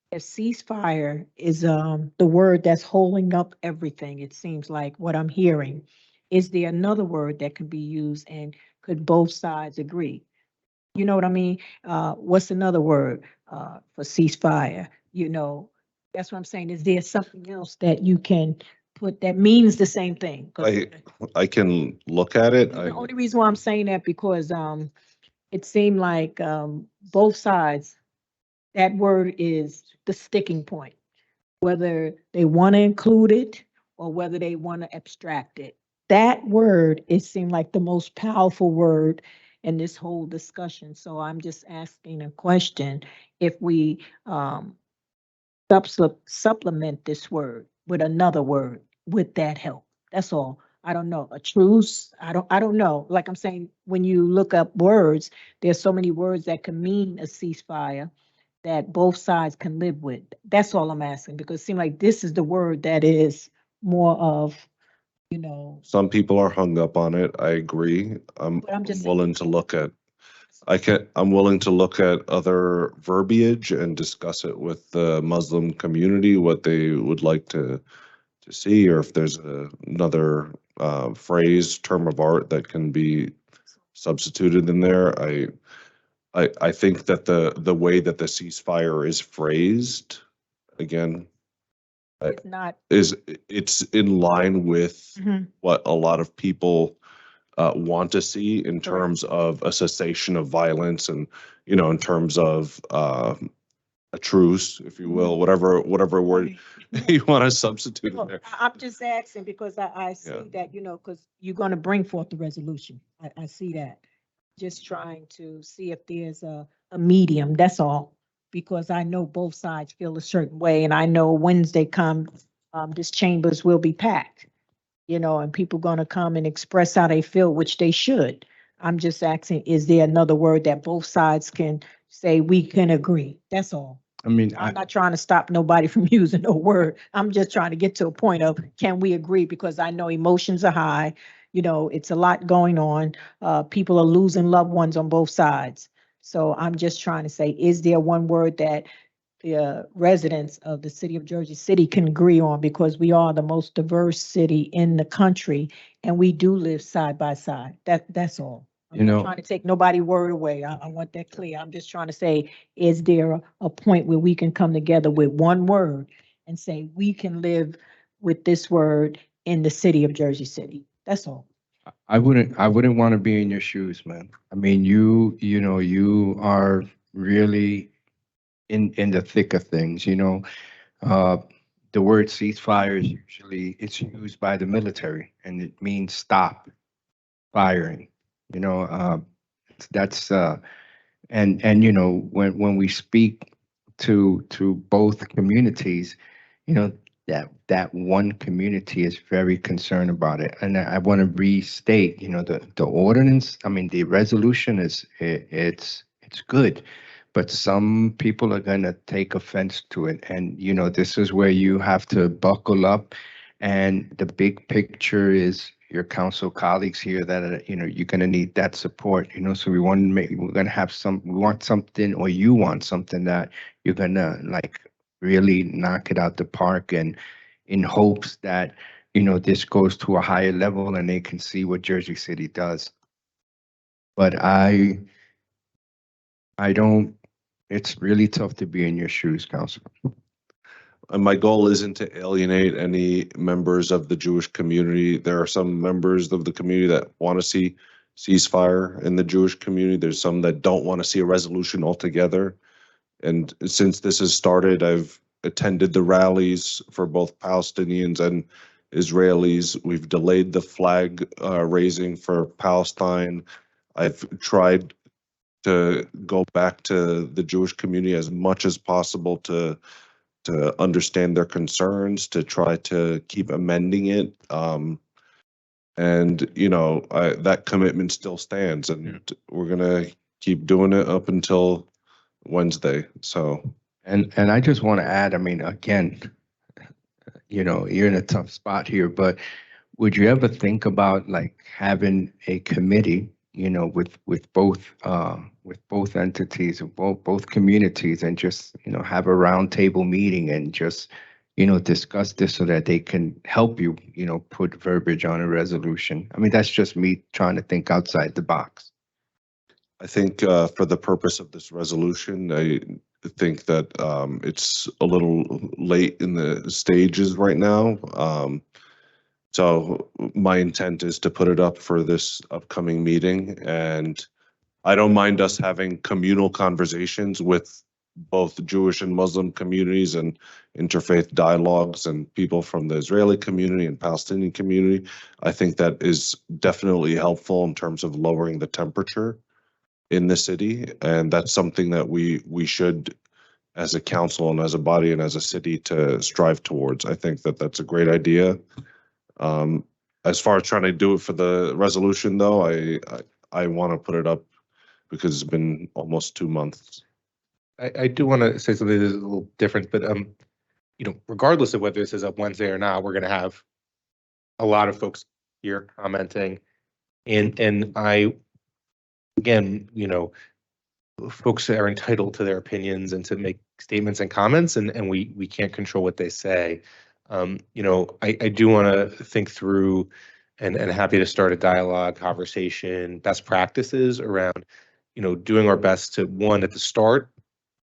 If ceasefire is the word that's holding up everything, it seems like what I'm hearing. Is there another word that can be used and could both sides agree? You know what I mean? What's another word for ceasefire? You know, that's what I'm saying. Is there something else that you can put that means the same thing? 'Cause I can look at it. the only reason why I'm saying that because it seemed like both sides, that word is the sticking point, whether they want to include it or whether they want to abstract it. That word, it seemed like the most powerful word in this whole discussion. So I'm just asking a question. If we supplement this word with another word, would that help? That's all. I don't know. A truce. I don't know. Like I'm saying, when you look up words, there's so many words that can mean a ceasefire that both sides can live with. That's all I'm asking, because it seems like this is the word that is more of, you know. Some people are hung up on it. I agree. I'm willing to look at, I'm willing to look at other verbiage and discuss it with the Muslim community, what they would like to see, or if there's another phrase, term of art that can be substituted in there. I think that the way that the ceasefire is phrased, again, It's not. it's in line with Mhm. what a lot of people want to see in terms of a cessation of violence, and you know, in terms of a truce, if you will, whatever word you want to substitute in Well, there. I'm just asking because I see that, you know, because you're going to bring forth the resolution. I see that. Just trying to see if there's a medium, that's all. Because I know both sides feel a certain way, and I know Wednesday comes, this chambers will be packed, you know, and people gonna come and express how they feel, which they should. I'm just asking, is there another word that both sides can say we can agree? That's all. I mean, I'm not trying to stop nobody from using no word. I'm just trying to get to a point of, can we agree? Because I know emotions are high. You know, it's a lot going on. People are losing loved ones on both sides. So I'm just trying to say, is there one word that the residents of the city of Jersey City can agree on? Because we are the most diverse city in the country and we do live side by side. That's all. You I'm not know- trying to take nobody's word away. I want that clear. I'm just trying to say, is there a point where we can come together with one word and say we can live with this word in the city of Jersey City? That's all. I wouldn't want to be in your shoes, man. I mean, you know, you are really in the thick of things, you know. The word ceasefire is usually, it's used by the military and it means stop firing, you know. That's and you know, when we speak to both communities, you know, that one community is very concerned about it. And I want to restate, you know, the ordinance, I mean, the resolution is, it's good, but some people are going to take offense to it. And, you know, this is where you have to buckle up. And the big picture is your council colleagues here that are, you know, you're going to need that support, you know. So we want to make, we're going to have we want something, or you want something that you're going to like really knock it out the park, and in hopes that, you know, this goes to a higher level and they can see what Jersey City does. But I don't It's really tough to be in your shoes, Councilman. And my goal isn't to alienate any members of the Jewish community. There are some members of the community that want to see ceasefire in the Jewish community. There's some that don't want to see a resolution altogether. And since this has started, I've attended the rallies for both Palestinians and Israelis. We've delayed the flag raising for Palestine. I've tried to go back to the Jewish community as much as possible to understand their concerns, to try to keep amending it. And, you know, that commitment still stands, and we're going to keep doing it up until Wednesday. So, And I just want to add, I mean, again, you know, you're in a tough spot here, but would you ever think about like having a committee, you know, with both entities, both communities, and just, you know, have a roundtable meeting and just, you know, discuss this so that they can help you, you know, put verbiage on a resolution? I mean, that's just me trying to think outside the box. I think for the purpose of this resolution, I think that it's a little late in the stages right now. So my intent is to put it up for this upcoming meeting, and I don't mind us having communal conversations with both Jewish and Muslim communities and interfaith dialogues and people from the Israeli community and Palestinian community. I think that is definitely helpful in terms of lowering the temperature in the city, and that's something that we should, as a council and as a body and as a city, to strive towards. I think that that's a great idea. As far as trying to do it for the resolution, though, I want to put it up because it's been almost 2 months. I do want to say something that's a little different, but you know, regardless of whether this is up Wednesday or not, we're going to have a lot of folks here commenting, and I, again, you know, folks are entitled to their opinions and to make statements and comments, and we can't control what they say. You know, I do want to think through and happy to start a dialogue, conversation, best practices around, you know, doing our best to, one, at the start,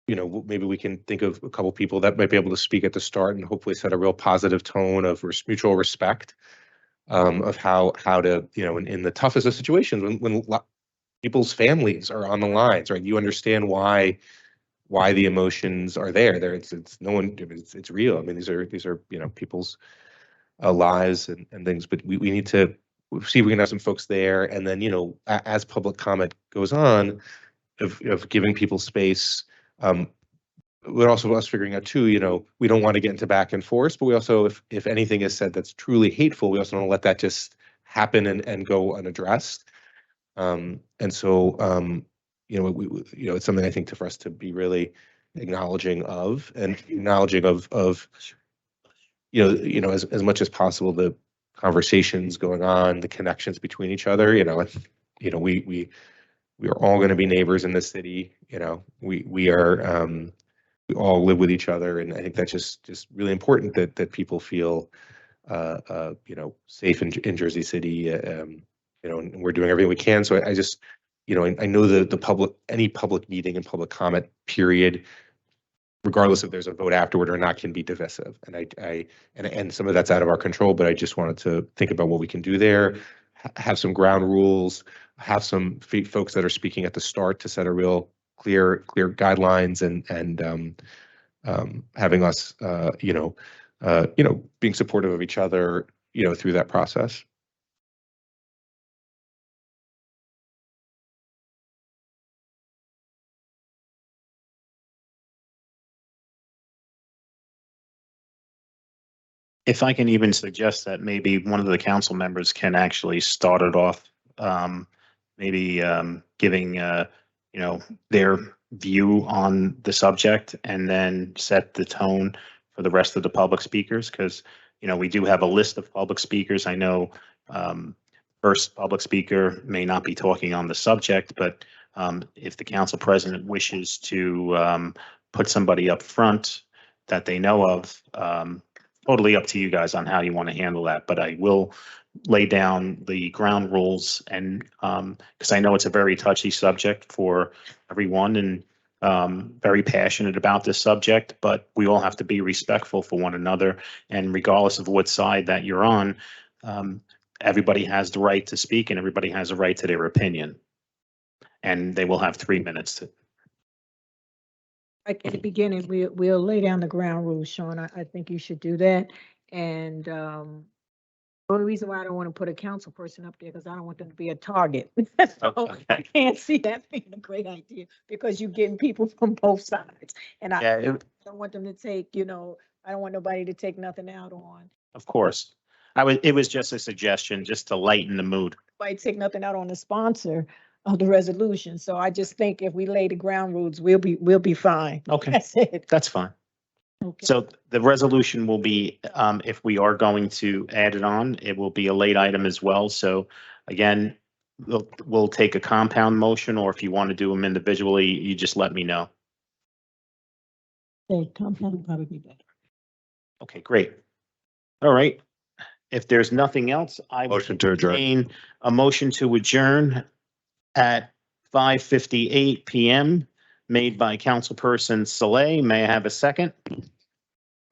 you know, maybe we can think of a couple people that might be able to speak at the start and hopefully set a real positive tone of mutual respect, of how to, you know, in the toughest of situations when people's families are on the lines, right? You understand why the emotions are there. It's no one. It's real. I mean, these are you know, people's lives and things. But we need to see if we can have some folks there, and then, you know, as public comment goes on, of giving people space. But also us figuring out too, you know, we don't want to get into back and forth, but we also, if anything is said that's truly hateful, we also don't let that just happen and go unaddressed. And so, you know, you know, it's something I think for us to be really acknowledging of, and acknowledging of, you know, as much as possible, the conversations going on, the connections between each other. You know, we are all going to be neighbors in this city. You know, we are, we all live with each other, and I think that's just really important that people feel, you know, safe in Jersey City. You know, and we're doing everything we can. So I just, you know, I know any public meeting and public comment period, regardless if there's a vote afterward or not, can be divisive. And and some of that's out of our control, but I just wanted to think about what we can do there, have some ground rules, have some folks that are speaking at the start to set a real clear guidelines, and having us, you know, being supportive of each other, you know, through that process. If I can even suggest that maybe one of the council members can actually start it off, maybe giving, you know, their view on the subject, and then set the tone for the rest of the public speakers, because, you know, we do have a list of public speakers. I know first public speaker may not be talking on the subject, but if the council president wishes to put somebody up front that they know of, totally up to you guys on how you want to handle that, but I will lay down the ground rules, and because I know it's a very touchy subject for everyone, and very passionate about this subject, but we all have to be respectful for one another. And regardless of what side that you're on, everybody has the right to speak and everybody has a right to their opinion. And they will have 3 minutes to. Like at the beginning, we'll lay down the ground rules, Sean. I think you should do that. And the only reason why I don't want to put a council person up there, because I don't want them to be a target. So I can't see that being a great idea, because you're getting people from both sides. And Yeah, I don't want them to take, I don't want nobody to take nothing out on. of course. It was just a suggestion, just to lighten the mood. Nobody take nothing out on the sponsor of the resolution. So I just think if we lay the ground rules, we'll be fine. Okay. That's it. That's fine. Okay. So the resolution will be, if we are going to add it on, it will be a late item as well. So again, we'll take a compound motion, or if you want to do them individually, you just let me know. Okay, compound would probably be better. Okay, great. All right. If there's nothing else, I will Motion to adjourn. entertain a motion to adjourn at 5:58 PM, made by Councilperson Saleh. May I have a second?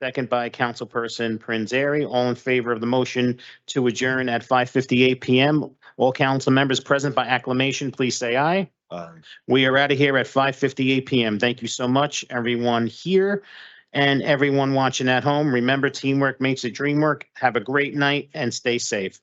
Second by Councilperson Prinzary. All in favor of the motion to adjourn at 5:58 PM. All council members present by acclamation, please say aye. We are out of here at 5:58 PM. Thank you so much, everyone here and everyone watching at home. Remember, teamwork makes the dream work. Have a great night and stay safe.